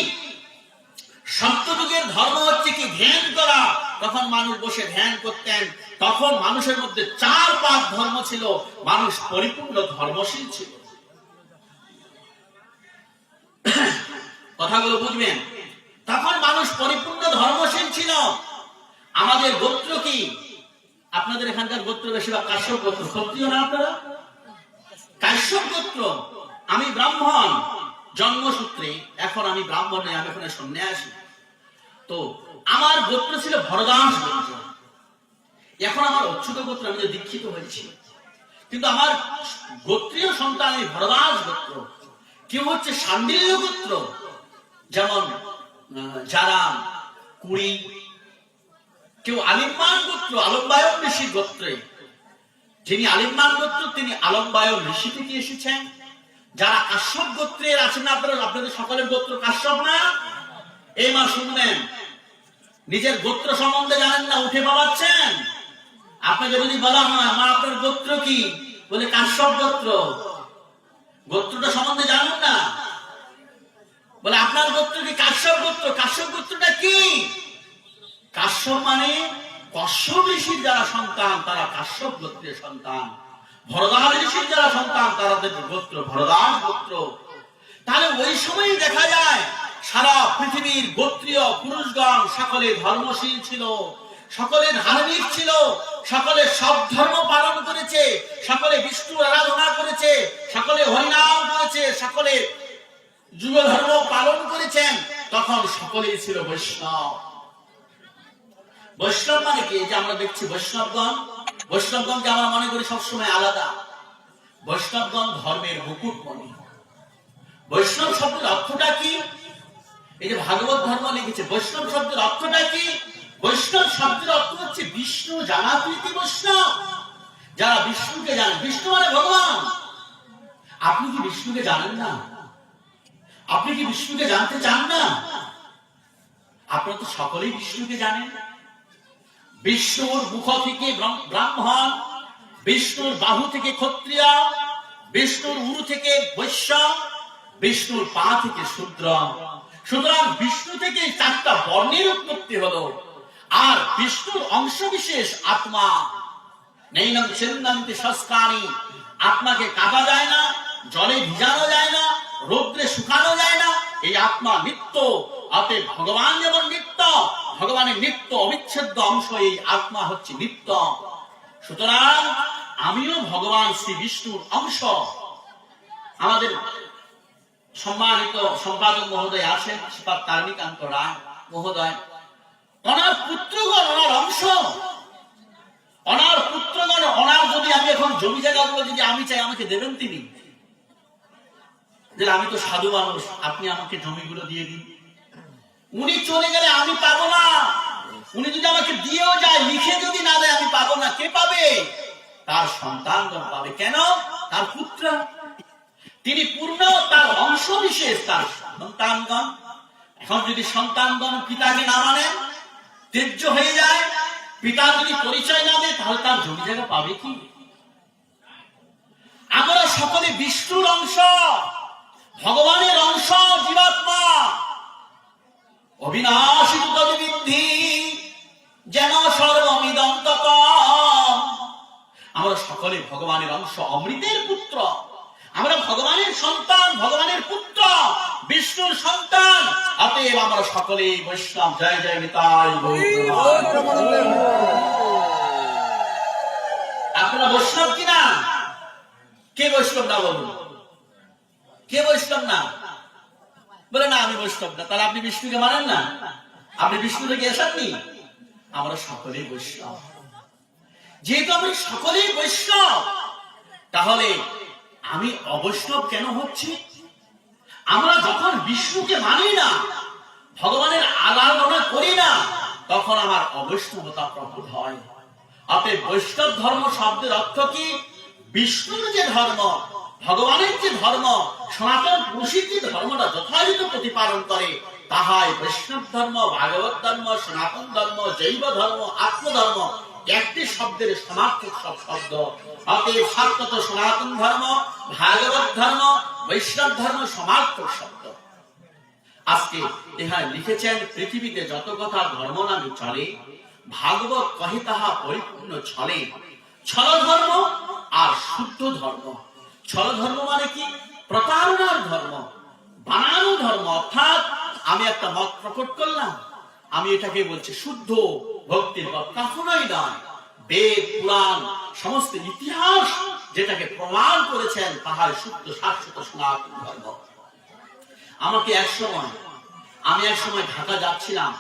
সত্যযুগের ধর্ম হচ্ছে কি? ধ্যান করা। তখন মানুষ বসে ধ্যান করতেন। তখন মানুষের মধ্যে 4 ধর্ম ছিল, মানুষ পরিপূর্ণ ধর্মশীল ছিল। কথাগুলো বুঝবেন। তখন মানুষ পরিপূর্ণ ধর্মশীল ছিল। আমাদের গোত্র কি? আপনাদের এখানকার গোত্র বেশিরভাগ কাশ্যপ গোত্র। ক্ষত্রিয় না আপনারা? কাশ্যপ গোত্র। আমি ব্রাহ্মণ জন্মসূত্রে, এখন আমি ব্রাহ্মণ নই, আমি এখন সন্ন্যাসী। তো আমার গোত্র ছিল ভরদাস গোত্র। এখন আমার অচ্যুত গোত্র, আমি যে দীক্ষিত হয়েছি, কিন্তু আমার গোত্রীয় সন্তান এই ভরদাস গোত্র। কেউ হচ্ছে শাণ্ডিল্য গোত্র, যেমন যারা কুড়ি। কেউ আলিম্বান গোত্র, আলম্বায়ন ঋষি গোত্রে। যিনি আলিম্বান গোত্র তিনি আলম্বায়ন ঋষি থেকে এসেছেন। যারা কাশ্যপ গোত্রের আছেন, আপনাদের সকলের গোত্র কাশ্যপ না? এই মা শুনবেন, নিজের গোত্র সম্বন্ধে জানেন না, উঠে পাচ্ছেন। আপনাকে যদি বলা হয় আমার আপনার গোত্র কি, বলে কাশ্যপ গোত্র, গোত্রটা সম্বন্ধে জানেন না। বলে আপনার গোত্র কি? কাশ্যপ গোত্র। কাশ্যপ গোত্রটা কি? কাশ্যপ মানে কশ্যপ ঋষির যারা সন্তান তারা কাশ্যপ গোত্রের সন্তান। ভরদাস ঋষির যারা সন্তান তাদের গোত্র ভরদাস গোত্র। তাহলে ওই সময় দেখা যায় সারা পৃথিবীর গোত্রীয় পুরুষগণ সকলে ধর্মশীল ছিল, সকলে ধার্মিক ছিল, সকলে সব ধর্ম পালন করেছে, সকলে বিষ্ণু আরাধনা করেছে, সকলে হরিনাম করেছে, সকলে যুগ ধর্ম পালন করেছেন। তখন সকলেই ছিল বৈষ্ণব। বৈষ্ণব মানে কি? যে আমরা দেখছি বৈষ্ণবগণকে আমরা মনে করি সবসময় আলাদা। বৈষ্ণবগণ ধর্মের মুকুটমণি। বৈষ্ণব শব্দের অর্থটা কি? এই যে ভাগবত ধর্ম লিখেছে, বৈষ্ণব শব্দের অর্থটা কি? বৈষ্ণব শব্দের অর্থ হচ্ছে বিষ্ণু জানাকৃতি বৈষ্ণব, যারা বিষ্ণুকে জানেন। বিষ্ণু মানে ভগবান। আপনি কি বিষ্ণুকে জানেন না? আপনি কি বিষ্ণুকে জানতে চান না? আপনারা তো সকলেই বিষ্ণুকে জানেন। বিষ্ণুর মুখ থেকে ব্রাহ্মণ, বিষ্ণুর বাহু থেকে ক্ষত্রিয়, বিষ্ণুর উরু থেকে বৈশ্য, বিষ্ণুর পা থেকে শূদ্র। সুতরাং বিষ্ণু থেকে 4টা বর্ণের উৎপত্তি হলো। আর বিষ্ণুর অংশ বিশেষ আত্মা। নৈনম ছিন্নন্তি শস্ত্রাণি, আত্মাকে কাটা যায় না, জলে ভিজানো যায় না, রৌদ্রে শুকানো যায় না। এই আত্মা নিত্য। অতএব ভগবান যেমন নিত্য, ভগবানের নিত্য অবিচ্ছেদ্য অংশ এই আত্মা হচ্ছে নিত্য। সুতরাং আমিও ভগবান শ্রী বিষ্ণুর অংশ। আমাদের সম্মানিত সম্পাদক মহোদয় আছেন শ্রীপাদ তারিণীকান্ত রায় মহোদয়, ওনার পুত্রগণ ওনার অংশ। ওনার পুত্রগণ, ওনার যদি আমি এখন জমি জায়গাগুলো যদি আমি চাই, আমাকে দেবেন তিনি? যে আমি তো সাধু মানুষ, আপনি আমাকে জমিগুলো দিয়ে দিন। উনি চলে গেলে আমি পাবো না। উনি যদি আমাকে দিয়েও যায়, লিখে যদি না দেয়, আমি পাবো না। কে পাবে? তার সন্তানগণ পাবে। কেন? তার পুত্র। তিনি পূর্ণ, তার অংশ বিশেষ তার সন্তানগণ। এখন যদি সন্তানগণ পিতাকে না মানেন, ত্যায্য হয়ে যায়, পিতা যদি পরিচয় না দেয়, তাহলে তার জমি জায়গা পাবে কি? আমরা সকলে বিষ্ণুর অংশ, ভগবানের অংশ, জীবাত্মা। অবিনাশী তদ্বিদ্ধি যেন সর্বমিদন্তকম। আমরা সকলে ভগবানের অংশ, অমৃতের পুত্র। আমরা ভগবানের সন্তান, ভগবানের পুত্র, বিষ্ণুর সন্তান। অতএব আমরা সকলে বৈষ্ণব। জয় জয় নিতাই গৌর। আপনারা বৈষ্ণব কিনা? কে বৈষ্ণব না বলুন? কে বৈষ্ণব না? বলে না আমি বৈষ্ণব না। তাহলে আপনি বিষ্ণুকে মানেন না? আপনি বিষ্ণু থেকে এসেননি? আমরা সকলেই বৈষ্ণব। যেহেতু আমি সকলেই বৈষ্ণব, তাহলে আমি অবৈষ্ণব কেন হচ্ছি? আমরা যখন বিষ্ণুকে মানি না, ভগবানের আরাধনা করি না, তখন আমার অবৈষ্ণবতা প্রকট হয়। অতএব বৈষ্ণব ধর্ম শব্দের অর্থ কি? বিষ্ণুর যে ধর্ম, ভগবানের যে ধর্ম, সনাতন পুরুষের যে ধর্মটা যথাযথ প্রতিপালন করে, তাহাই বৈষ্ণব ধর্ম, ভাগবত ধর্ম, সনাতন ধর্ম, জৈব ধর্ম, আত্মধর্ম। একটি শব্দের সমার্থক সব শব্দ। অতএব সাত্বত সনাতন ধর্ম, ভাগবত ধর্ম, বৈষ্ণব ধর্ম সমার্থক শব্দ। আজকে এখানে লিখেছেন, পৃথিবীতে যত কথা ধর্ম নামে চলে, ভাগবত কহে তাহা পরিপূর্ণ ছলে। ছল ধর্ম আর শুদ্ধ ধর্ম। ছল ধর্ম মানে কি? প্রতারণার ধর্ম, বানানো ধর্ম। অর্থাৎ আমি একটা মত প্রকট করলাম, আমি এটাকে বলছি শুদ্ধ ভক্তির পথ। কখনোই নয়। বেদ, পুরাণ, সমস্ত ইতিহাস যেটাকে প্রমাণ করেছেন, তাহার শুদ্ধ শাশ্বত সনাতন ধর্ম। আমি এক সময় ঢাকা যাচ্ছিলাম,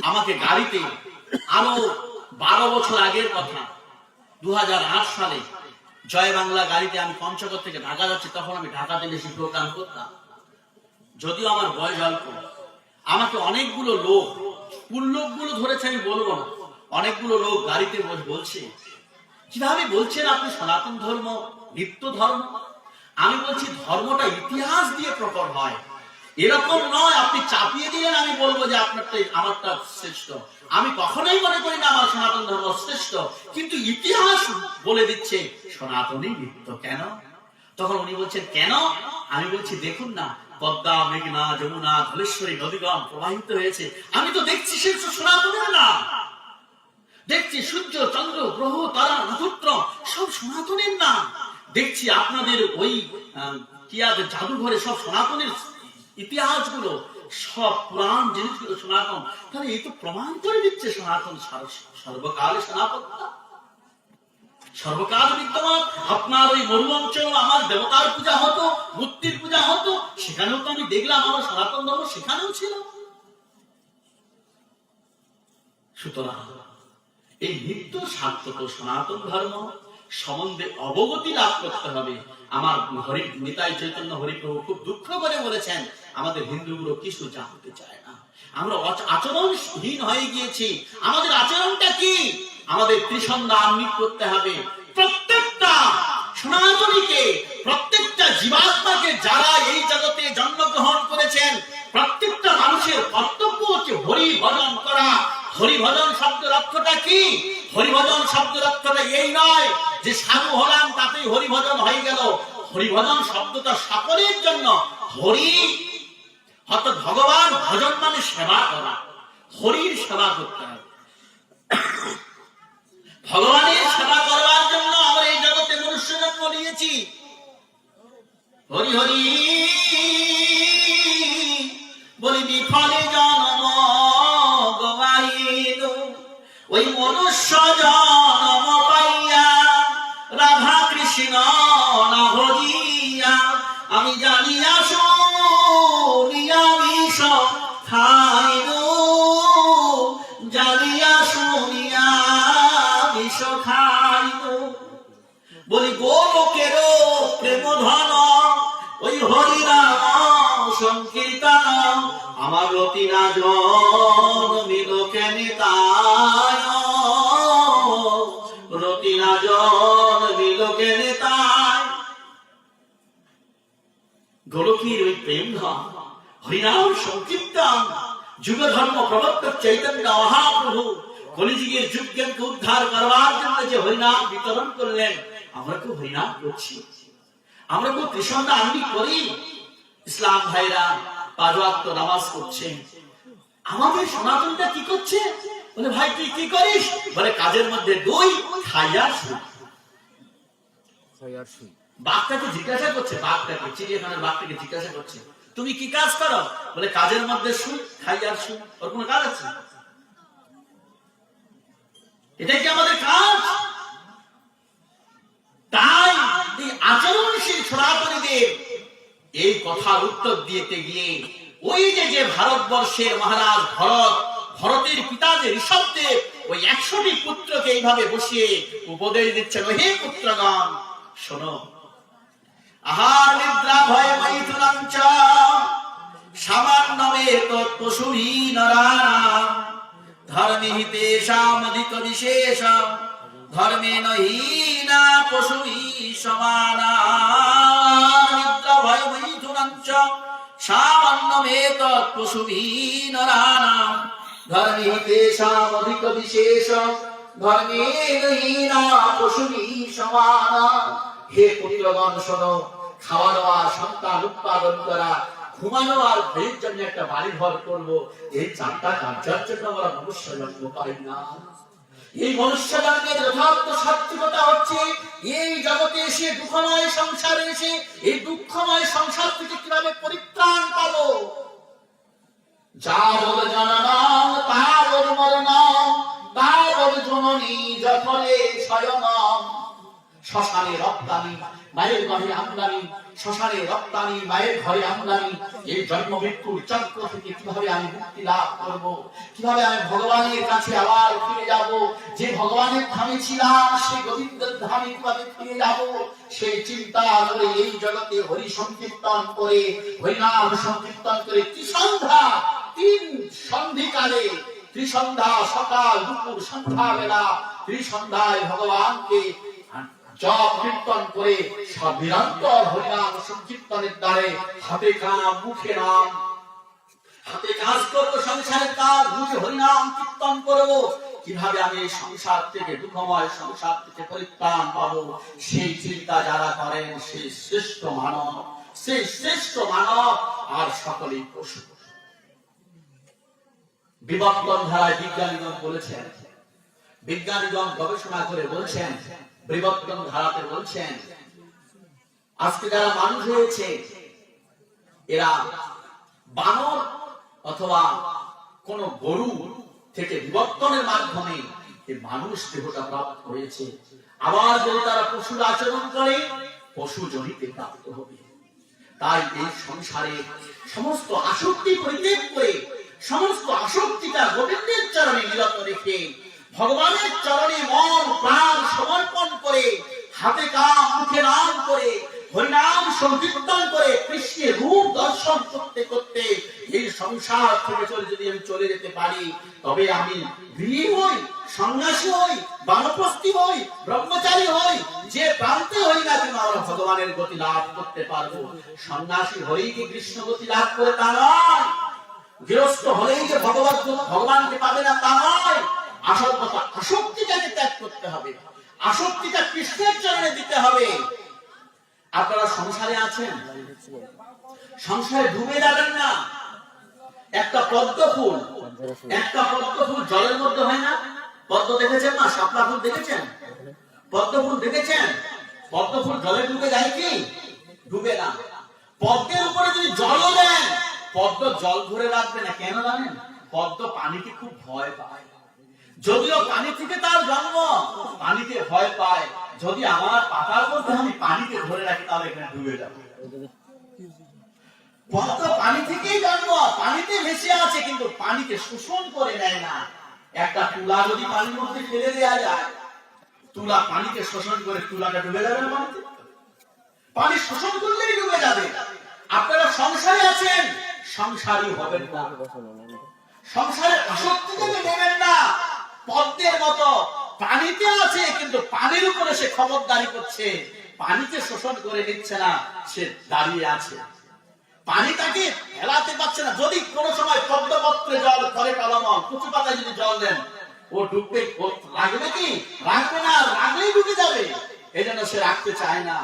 আমাকে গাড়িতে, আরো 12 বছর আগের কথা, 2008 সালে জয় বাংলা গাড়িতে আমি পঞ্চগড় থেকে ঢাকা যাচ্ছি। তখন আমি ঢাকাতে বেশি প্রোগ্রাম করতাম, যদিও আমার বয়স অল্প। আমাকে অনেকগুলো লোক, কোন লোকগুলো ধরেছে আমি বলবো না, অনেকগুলো লোক গাড়িতে বলছে, কিভাবে বলছেন আপনি সনাতন ধর্ম, নিত্য ধর্ম? আমি বলছি ধর্মটা ইতিহাস দিয়ে প্রকট হয়, এরকম নয় আপনি চাপিয়ে দিলেন আমি বলবো যে আমারটা শ্রেষ্ঠ। আমি কখনোই মনে করি না আমার সনাতন ধর্ম শ্রেষ্ঠ, কিন্তু ইতিহাস বলে দিচ্ছে সনাতনই নিত্য। কেন? তখন উনি বলছেন কেন? আমি বলছি দেখুন না, পদ্মা, মেঘনা, যমুনা, ধলেশ্বরী নদীগণ প্রবাহিত হয়েছে, আমি তো দেখছি সে সনাতনের না। দেখছি সূর্য, চন্দ্র, গ্রহ, তারা, নক্ষত্র সব সনাতনের না। দেখছি আপনাদের ওই জাদুঘরে সব সনাতনের ইতিহাসগুলো, সব পুরাণ জিনিসগুলো সনাতন। তাহলে এই তো প্রমাণ করে দিচ্ছে সনাতন সর্বকালে সনাতন, সর্বকাল বিদ্যমান। আপনার ওই মরু অঞ্চল আমার দেবতার পূজা হতো, মূর্তির পূজা হতো, সেখানেও তো আমি দেখলাম আমার সনাতন ধর্ম সেখানেও ছিল। সুতরাং এই নিত্য শাশ্বত সনাতন ধর্ম সম্বন্ধে অবগতি লাভ করতে হবে। আমার নিতাই চৈতন্য হরিপ্রভু খুব দুঃখ করে বলেছেন, আমাদের হিন্দুগুলো কিছু জানতে চায় না। আমরা আচরণহীন হয়ে গিয়েছি। আমাদের আচরণটা কি? আমাদের ত্রিসন্ধ্যা আহ্নিক করতে হবে। প্রত্যেকটা সনাতনীকে, প্রত্যেকটা জীবাত্মাকে যারা এই জগতে জন্মগ্রহণ করেছেন, প্রত্যেকটা মানুষের কর্তব্য হচ্ছে হরি ভজন করা। হরি ভজন শব্দের অর্থটা কি? হরি ভজন শব্দের অর্থটা এই নয় যে সাধু হলাম তাতেই হরি ভজন হয়ে গেল। হরি ভজন শব্দটা সকলের জন্য। হরি অর্থাৎ ভগবান, ভজন মানে সেবা করা, হরির সেবা করতে হবে। ভগবানের সেবা করবার জন্য আমরা এই জগতে মনুষ্য জন্ম নিয়েছি। হরি হরি বলি বিফলে জন্ম গবাইল, ওই মনুষ্য জন্ম পাইয়া রাধা কৃষ্ণ না ভজিয়া, আমি জানিয়া শুনিয়া বিষ খাইল, জানিয়া শুনিয়া বিষ খাইল। বলি গোলোকের প্রেম ধন ওই হরি নাম সংকীর্তন, আমার রতি না জন্মিল কেনে তাই, রতি না জন্মিল কেনে তাই। গোলকের ওই প্রেম ধন হরিনাম সংকীর্তন, যুগ ধর্ম প্রবর্তক চৈতন্য মহাপ্রভু কলিযুগের যুগকে উদ্ধার করবার জন্য যে হরিনাম বিতরণ করলেন, আমরা তো হরিনাম করছি, আমরা তো ত্রিসন্ধ্যা আহ্নিক করি। ইসলাম ভাইরা 5 ওয়াক্ত নামাজ করছে, আমাদের সনাতনটা কি করছে? বলে ভাই তুই কি করিস? বলে কাজের মধ্যে 2 খাইয়া শুই। বাঘটাকে জিজ্ঞাসা করছে, বাঘটাকে, চিড়িয়াখানার বাঘটাকে জিজ্ঞাসা করছে তুমি কি কাজ করো? বলে কাজের মধ্যে শুই, খাইয়ার শুই। ওর কোনো কাজ আছে? এটাই কি আমাদের কাজ? তাই এই আচরণশীল সনাতনীদের এই কথার উত্তর দিতে গিয়ে ওই যে ভারতবর্ষের মহারাজ ভরতের পিতা যে ঋষভদেব ওই 100টি পুত্রকে এইভাবে বসিয়ে উপদেশ দিচ্ছেন, হে পুত্রগণ শোনো, আহার নিদ্রা ভয় মৈথুনঞ্চ সামান্যমে তৎপশুহি নরাণাম ধর্মে হিতেষামধিক বিশেষ ধর্মে নহীনা পশুহি সমানা। নিদ্রা ভয় মৈথুনঞ্চ সামান্যমে তৎপশুহি নরাণাম ধর্মে হিতেষামধিক বিশেষ ধর্মে নহীনা পশুহি সমানা। হে পুত্রগণ শোনো, খাওয়া দাওয়া, সন্তান উৎপাদন করা, ঘুমানো আর ভয়ের জন্য একটা বাড়ি ঘর করবো, এই 4টা কার্যের জন্য আমরা মনুষ্য জন্ম পাই না। এই মনুষ্য জন্মের যথার্থ সার্থকতা হচ্ছে এই জগতে এসে, দুঃখময় সংসারে এসে এই দুঃখময় সংসার থেকে কিভাবে পরিত্রাণ পাবো। যাবদ জননম তাবদ মরণম তাবদ জননী যথলে শয়নম। শ্মশানে রপ্তানি, মায়ের ঘরে আমদানি, শ্মশানে রপ্তানি, মায়ের ঘরে আমদানি। এই জন্ম মৃত্যুর চক্র থেকে কিভাবে আমি মুক্তি লাভ করব, কিভাবে আমি ভগবানের কাছে আবার ফিরে যাব, যে ভগবানের ধামে ছিলাম সেই গোবিন্দের ধামে কিভাবে ফিরে যাব, সেই চিন্তা করে এই জগতে হরি সংকীর্তন করে, হরিনাম সংকীর্তন করে ত্রিসন্ধ্যা, 3 সন্ধিকালে, ত্রিসন্ধ্যা সকাল দুপুর সন্ধ্যা বেলা, ত্রিসন্ধ্যায় ভগবানকে জপ কীর্তন করে নিরন্তর হরিনাম সংকীর্তনের দ্বারে হাতে কাম মুখে নাম, হাতে কাজ করবো, সংসারের কাজ, মুখে হরিনাম কীর্তন করবো। কিভাবে আমি এই সংসার থেকে, দুঃখময় সংসার থেকে পরিত্রাণ পাবো, সেই চিন্তা যারা করেন সেই শ্রেষ্ঠ মানব, সেই শ্রেষ্ঠ মানব আর সকলেই পশু। বিবর্তন ধারায় বিজ্ঞানীগণ বলেছেন, বিজ্ঞানীগণ গবেষণা করে বলছেন, বিবর্তন ধারাতে বলছেন, আজকে যারা মানুষ হয়েছে এরা বানর অথবা কোন গরু থেকে বিবর্তনের মাধ্যমে এই মানুষ দেহটা প্রাপ্ত হয়েছে। আবার যদি তারা পশুর আচরণ করে পশু জনিতে প্রাপ্ত হবে। তাই এই সংসারে সমস্ত আসক্তি পরিত্যাগ করে, সমস্ত আসক্তিটা গোবিন্দের চরণে নিরত রেখে, ভগবানের চরণে মন প্রাণ সমর্পণ করে, হাতে কাম মুখে নাম করে, হরিনাম সংকীর্তন করে, কৃষ্ণের রূপ দর্শন করতে করতে এই সংসার থেকে যদি আমি চলে যেতে পারি, তবে আমি গৃহী হই, সন্ন্যাসী হই, বানপ্রস্থী হই, ব্রহ্মচারী হই, যে প্রান্তে হই না কেন আমরা ভগবানের গতি লাভ করতে পারবো। সন্ন্যাসী হলেই কি কৃষ্ণ গতি লাভ করে তা নয়, গৃহস্থ হলেই যে ভগবানকে পাবে না তা নয়। আসল কথা, আসক্তিটাকে ত্যাগ করতে হবে, আসক্তিটা কৃষ্ণের চরণে দিতে হবে। আপনারা সংসারে আছেন, সংসারে ডুবে যাবেন না। একটা পদ্ম ফুল জলের মধ্যে হয় না? পদ্ম দেখেছেন না? শাপলা ফুল দেখেছেন? পদ্ম ফুল দেখেছেন? পদ্ম ফুল জলে ডুবে যায় কি? ডুবে না। পদ্মের উপরে যদি জলও দেন, পদ্ম জল ধরে রাখবে না। কেন জানেন? পদ্ম পানিকে খুব ভয় পায়। যদিও পানি থেকে তার জন্ম, পানিতে ভয় পায়। যদি আমার পাতার মধ্যে আমি পানিকে ধরে রাখি, তাহলে এখানে ডুবে যাবো। পদ্ম পানি থেকেই জন্ম, পানিতে ভেসে আছে, কিন্তু পানিকে শোষণ করে নেয় না। একটা তুলা যদি পানির মধ্যে ফেলে দেওয়া যায়, তুলা পানিকে শোষণ করে, তুলাটা ডুবে যাবে না? পানি শোষণ করলেই ডুবে যাবে। আপনারা সংসারে আছেন, সংসারী হবেন না। সংসারের আসক্তি থেকে নেবেন না। পদ্মের মতো পানিতে আছে, কিন্তু পানির উপরে সে খবরদারি করছে, পানিকে শোষণ করে নিচ্ছে না, সে দাঁড়িয়ে আছে। পানি তাকে ফেলাতে পারছে না। যদি কোন সময় পদ্মপত্রে জল, ঘরে কলমল, কুচু পাতায় যদি জল দেন, ও ডুববে। লাগবে কি? রাখবে না, রাখলেই ডুবে যাবে। এই জন্য সে রাখতে চায় না।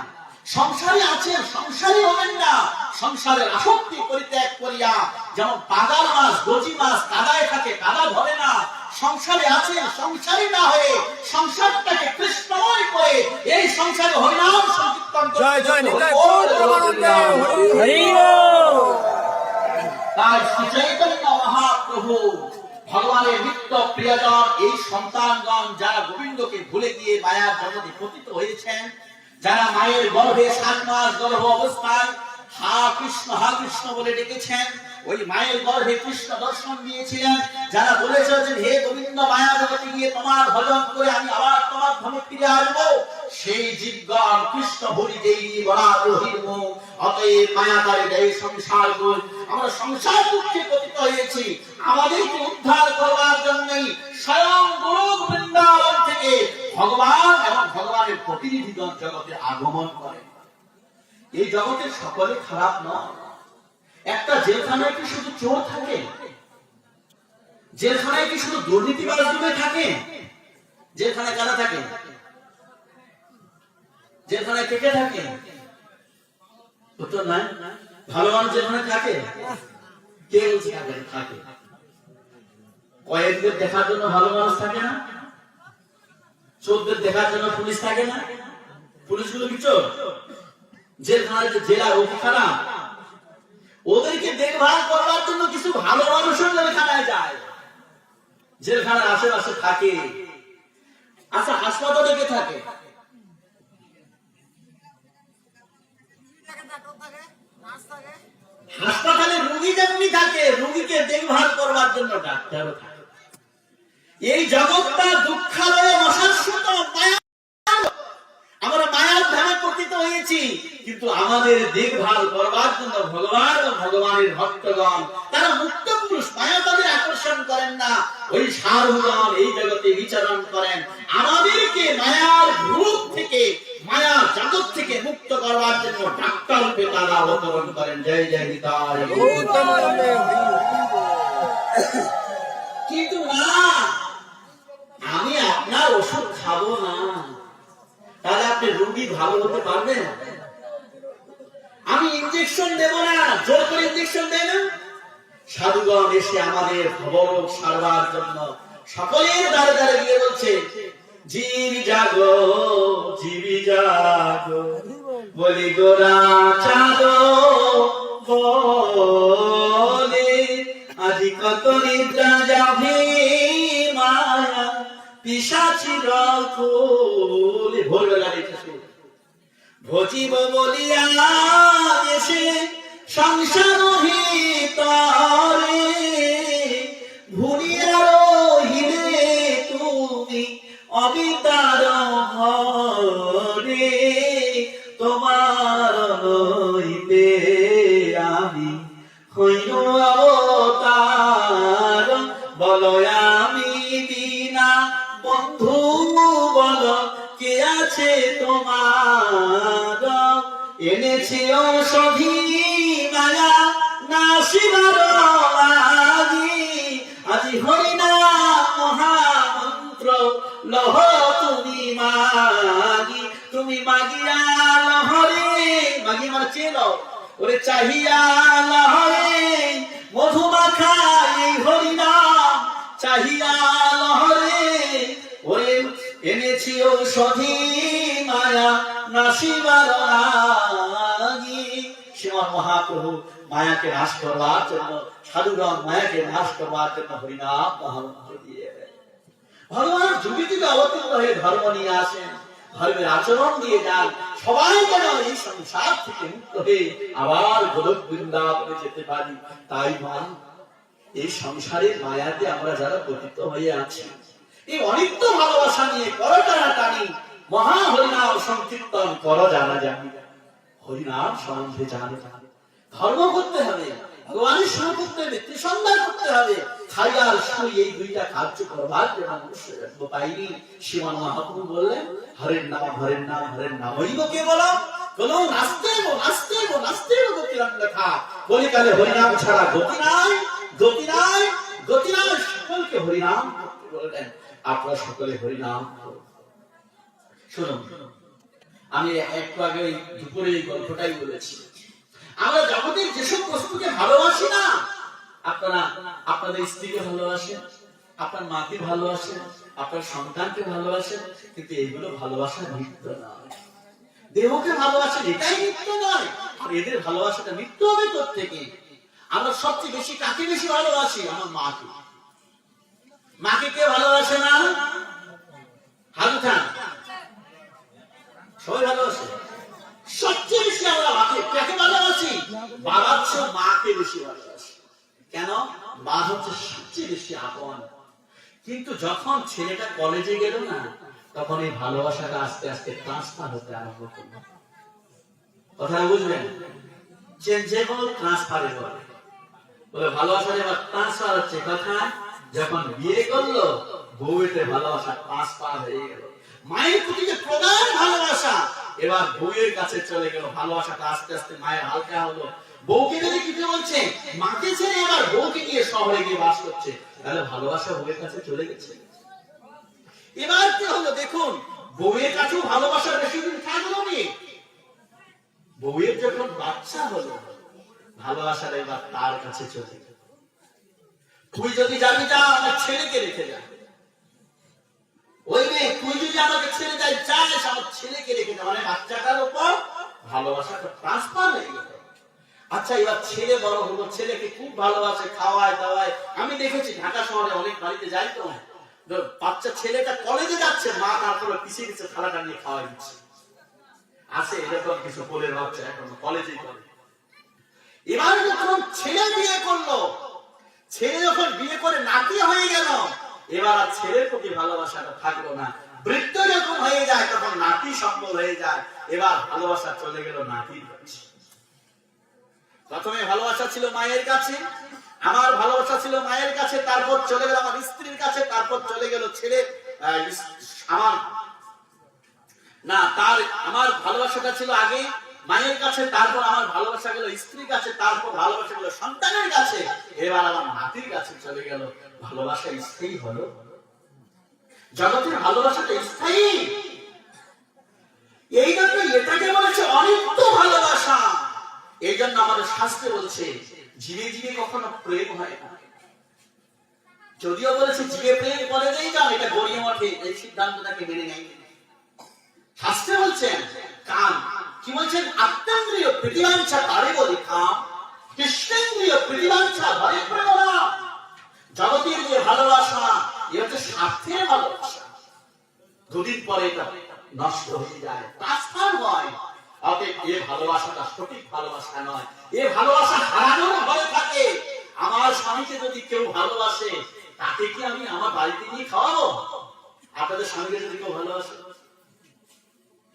সংসারে আছেন, সংসারী হবেন না। সংসারের আসক্তি পরিত্যাগ করিয়া, যেমন পাগাল মাছ, গজি মাছ কাদায় থাকে, কাদা ধরে না। সংসারে আছেন, সংসারী না হয়ে সংসারটাকে কৃষ্ণময় করে এই সংসারে হরিনাম সংকীর্তন করতে। জয় জয় নিতাই গৌর প্রেমানন্দে হরি বল। তাই শ্রী চৈতন্য মহাপ্রভু ভগবানের নিত্য প্রিয়জন এই সন্তানগণ, যারা গোবিন্দকে ভুলে গিয়ে মায়ার জগতে পতিত হয়েছেন, যারা মায়ের গর্ভে 7 মাস গর্ভ অবস্থায় হা কৃষ্ণ বলে ডেকেছেন, ওই মায়ের গর্ভে কৃষ্ণ দর্শন দিয়েছিলেন, যারা বলেছেন হে গোবিন্দ, মায়া জগতে গিয়ে তোমার ভজন করে আমি আবার তোমার ধামে ফিরে আসবো, সেই জীবগণ কৃষ্ণ ভরি দেই বড়া রহির মুখ। অতএব মায়া তারে দেয় সংসার গুণ। আমরা সংসার দুঃখে পতিত হয়েছি, আমাদেরকে উদ্ধার করবার জন্যই স্বয়ং গোলক বৃন্দাবন থেকে ভগবান এবং ভগবানের প্রতিনিধিগণ জগতে আগমন করেন। এই জগতের সকলে খারাপ নয়। একটা জেলখানায় কি শুধু চোর থাকে? জেলখানায় কি শুধু দুর্নীতিবাজ ডুবে থাকে? জেলখানায় কারা থাকে? জেলখানায় কে কে থাকে? উত্তর নাই। ভালো মানুষ জেলখানায় থাকে? কে বলছে থাকে? কয়েকদের দেখার জন্য ভালো মানুষ থাকে না? চোরদের দেখার জন্য পুলিশ থাকে না? পুলিশগুলো কি চোর? জেলখানায় যে জেলা ও খারাপ, ওদেরকে দেখভাল করবার জন্য কিছু ভালো মানুষও জেলখানায় যায়, জেলখানার আশেপাশে থাকে। আচ্ছা, হাসপাতালে কে থাকে? হাসপাতালে রোগী যেমনি থাকে, রোগীকে দেখভাল করবার জন্য ডাক্তারও থাকে। এই জগৎটা দুঃখালয়ে অশাশ্বত মায়া। আমরা মায়ার ধামে পতিত হয়েছি, কিন্তু আমাদের দেখভাল করবার জন্য ভগবান ও ভগবানের ভক্তগণ, তারা মুক্ত পুরুষ, মায়া তাদের আকর্ষণ করেন না। ওই সাধুগণ এই জগতে বিচরণ করেন, আমাদেরকে মায়ার রূপ থেকে, মায়ার জগৎ থেকে মুক্ত করবার জন্য ডাক্তার রূপে তারা অবতরণ করেন। জয় জয় নিতাই। কিন্তু না, আমি আপনার ওষুধ খাবো না, তাহলে আপনি রোগী ভালো হতে পারবেন? আমি ইনজেকশন দেব না, জোর করে ইনজেকশন দেয় না। সাধুগণ এসে আমাদের খবর সারবার জন্য সকলের দ্বারে দ্বারে গিয়ে বলছে, জীবি জাগো, জীবি জাগো, বলি গোরা চাঁদো বলে, আজি কত নিদ্রা যাবে মায়া পিশাচি রকুলে। ভোরবেলা দেখেছো ভজিব বলিয়া এসে সংসার ভিতরে, ভুলিয়া রহিলে তুমি অবিতার ঘরে, তোমার লইতে আমি হইল অবতার, বলো আমি বিনা বন্ধু, বলো কে আছে তোমার, এনেছি ঔষধি মায়া নাসিবার লাগি, আজি হরিনা মহামন্ত্র লহ তুমি মাগি, তুমি মাগিয়া লহরে, মাগি মানে চেনো, ওরে চাহিয়া লহরে মধুমাখা এই হরিনাম, চাহিয়া লহরে ওরে এনেছি ঔষধি মায়া নাসিবার লাগি। শ্রীমান মহাপ্রভু মায়াকে নাশ করবার জন্য, সাধুগণ মায়াকে নাশ করবার জন্য হরিনাম মহামন্ত্র দিয়ে ভগবান যুগে যুগে অবতীর্ণ হয়ে ধর্ম নিয়ে আসেন, ধর্মের আচরণ দিয়ে যান, সবাই যেন এই সংসার থেকে মুক্ত হয়ে আবার গোলক বৃন্দাবনে যেতে পারি। তাই মা, এই সংসারের মায়াতে আমরা যারা পতিত হয়ে আছি, এই অনিত্য ভালোবাসা নিয়ে কর টানাটানি, মহা হরিনাম সংকীর্তন কর জানা জানি, হরিনাম সম্বন্ধে জানে, ধর্ম করতে হবে, ভগবানের সেবা করতে হবে, ত্রিসন্ধ্যা করতে হবে। খাই আর শুই এই দুইটা কার্য করবার জন্য মনুষ্য জন্ম পাইনি। শ্রীমান মহাপ্রভু বললেন, হরের নাম হরের নাম হরের নাম হইব কে বলো, কোন নাচতেইব নাচতেইব নাচতেইব গতিরাম লেখা, কলিকালে হরিনাম ছাড়া গতি নাই, গতি নাই, গতি নাই। সকলকে হরিনাম করতে বললেন, আপনারা সকলে হরিনাম করুন। শুনুন, আমি একটু আগে ওই দুপুরে এই গল্পটাই বলেছি। আমরা জগতের যেসব বস্তুকে ভালোবাসি না, আপনারা আপনাদের স্ত্রীকে ভালোবাসেন, আপনার মাকে ভালোবাসেন, আপনার সন্তানকে ভালোবাসেন, কিন্তু এইগুলো ভালোবাসা নিত্য নয়। দেহকে ভালোবাসেন, এটাই নিত্য নয়। আর এদের ভালোবাসাটা নিত্য হবে কোত্থেকে? আমরা সবচেয়ে বেশি কাকে বেশি ভালোবাসি? আমার মাকে। মাকে কে ভালোবাসে না? হাত উঠান। সবাই ভালোবাসে। সবচেয়ে বেশি আমরা মাকে কাকে ভালোবাসি? বাবার চেয়ে মাকে বেশি ভালোবাসি। কেন? মা হচ্ছে সবচেয়ে বেশি আপন। কিন্তু যখন ছেলেটা কলেজে গেল না, তখন এই ভালোবাসাটা আস্তে আস্তে ট্রান্সফার হতে আরম্ভ করল। কথা বুঝবেন? চেঞ্জেবল ট্রান্সফারেবল বলে ভালোবাসা এবার ট্রান্সফার হচ্ছে। কথা যখন বিয়ে করলো, বউয়েতে ভালোবাসা ট্রান্সফার হয়ে গেল। মায়ের প্রতি যে প্রধান ভালোবাসা এবার বউয়ের কাছে চলে গেল। ভালোবাসাটা আস্তে আস্তে মায়ের হালকা হলো। বউকে যদি কিছু বলছে, মাকে ছেড়ে এবার বউকে নিয়ে শহরে গিয়ে বাস করছে, তাহলে ভালোবাসা বউয়ের কাছে চলে গেছে। এবার কি হলো দেখুন, বউয়ের কাছেও ভালোবাসা বেশি দিন থাকলো নি। বউয়ের যখন বাচ্চা হলো, ভালোবাসাটা এবার তার কাছে চলে গেল। তুই যদি যাবি যা, আমার ছেলেকে রেখে যা। ওই মেয়ে, তুই যদি আমাকে ছেড়ে যাই যাস, আমার ছেলেকে রেখে যা। মানে বাচ্চাটার উপর ভালোবাসাটা ট্রান্সফার হয়ে গেল। আচ্ছা, এবার ছেলে বড় হলো, ছেলেকে খুব ভালোবাসে, খাওয়ায় দাওয়ায়। আমি দেখেছি ঢাকা শহরে অনেক বাড়িতে যাই তো, বাচ্চা ছেলেটা কলেজে যাচ্ছে, মা তারপরে পিছিয়ে পিছিয়ে থালাটা নিয়ে খাওয়াই দিচ্ছে। আছে এরকম কিছু কোলের বাচ্চা এখন কলেজেই করে। এবার যখন ছেলে বিয়ে করলো, ছেলে যখন বিয়ে করে নাতি হয়ে গেল, এবার আর ছেলের প্রতি ভালোবাসাটা থাকলো না। বৃদ্ধ যখন হয়ে যায়, তখন নাতি সম্বল হয়ে যায়। এবার ভালোবাসা চলে গেল নাতির কাছে। প্রথমে ভালোবাসা ছিল মায়ের কাছে, আমার ভালোবাসা ছিল মায়ের কাছে, তারপর চলে গেল আমার স্ত্রীর কাছে, তারপর চলে গেল ছেলে আমার ভালোবাসাটা ছিল আগে মায়ের কাছে, তারপর আমার ভালোবাসা গেল স্ত্রীর কাছে, তারপর ভালোবাসা গেল সন্তানের কাছে, এবার আমার নাতির কাছে চলে গেল। ভালোবাসা স্থায়ী হলো। জগতের ভালোবাসাটা স্থায়ী। এই জন্য এটাকে বলেছে অনিত্য ভালোবাসা। এই জন্য আমাদের শাস্ত্রে বলছে জীবে জীবে কখনো প্রেম হয় না। যদিও বলেছে জীবে প্রেম করে নেই যাও, এটা গড়িয়ে মঠে এই সিদ্ধান্তটাকে মেনে নেয়। শাস্ত্রে বলছেন কাম কি বলছেন? আত্মেন্দ্রিয় প্রীতিবাঞ্ছা তারে বলে কাম, কৃষ্ণেন্দ্রিয় প্রীতিবাঞ্ছা ধরে প্রেম। জগতের যে ভালোবাসা, এ হচ্ছে স্বার্থের ভালোবাসা। দুদিন পরে এটা নষ্ট হয়ে যায়, ট্রান্সফার হয়। অতএব এ ভালোবাসাটা সঠিক ভালোবাসা নয়। এ ভালোবাসা হারানোর ভয় থাকে। আমার স্বামীকে যদি কেউ ভালোবাসে, তাকে কি আমি আমার বাড়িতে নিয়ে খাওয়াবো? আপনাদের স্বামীকে যদি কেউ ভালোবাসে,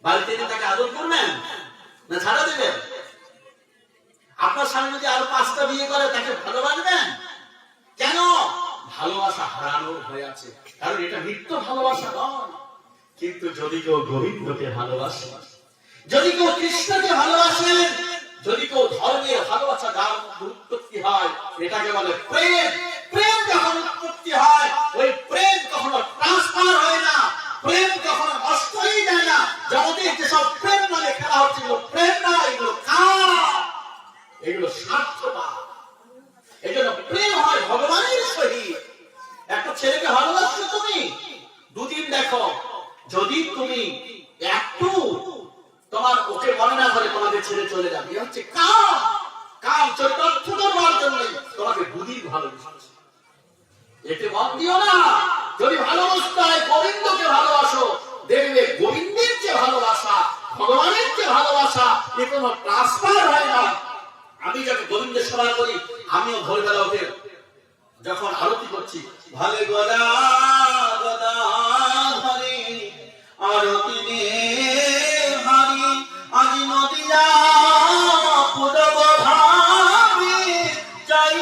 বাড়িতে এনে তাকে আদর করবেন না ছাড়া দেবেন? আপনার স্বামী যদি আরো 5টা বিয়ে করে তাকে ভালোবাসবেন কেন? ভালোবাসা হারানোর হয়ে আছে, কারণ এটা মিথ্যা ভালোবাসা নয়। কিন্তু যদি কেউ গোবিন্দকে ভালোবাসে, যদি কেউ কৃষ্ণকে ভালোবাসেন, যদি কেউ ধর্মের ভালোবাসা যার মধ্যে উৎপত্তি হয়, এটাকে বলে প্রেম। প্রেম যখন উৎপত্তি হয়, ওই প্রেম কখনো ট্রান্সফার হয় না, প্রেম কখনো নষ্ট হয়ে যায় না। জগতে যেসব প্রেম নামে খেলা হচ্ছে, এগুলো প্রেম না, এগুলো কাজ, এগুলো স্বার্থবাদ। এই জন্য প্রেম হয় ভগবানের সহিত। একটা ছেলেকে ভালোবাসছো তুমি, দুদিন দেখো, যদি তুমি একটু তোমার ওকে মনে না করে তোমাকে ছেড়ে চলে যাবে, হচ্ছে কাম। কাম চরিতার্থ করবার জন্য তোমাকে দুদিন ভালোবাসছে, এতে মত দিও না। যদি ভালোবাসতে হয় গোবিন্দকে ভালোবাসো, দেখবে গোবিন্দের যে ভালোবাসা, ভগবানের যে ভালোবাসা, এ কোনো ট্রান্সফার হয় না। আমি যখন গোবিন্দের সেবা করি, আমিও ভোরবেলা উঠে যখন আরতি করছি, ভালে গদা গদা ধরে আরতি নে হারি, আজি নদিয়া পুরব ভাবে যাই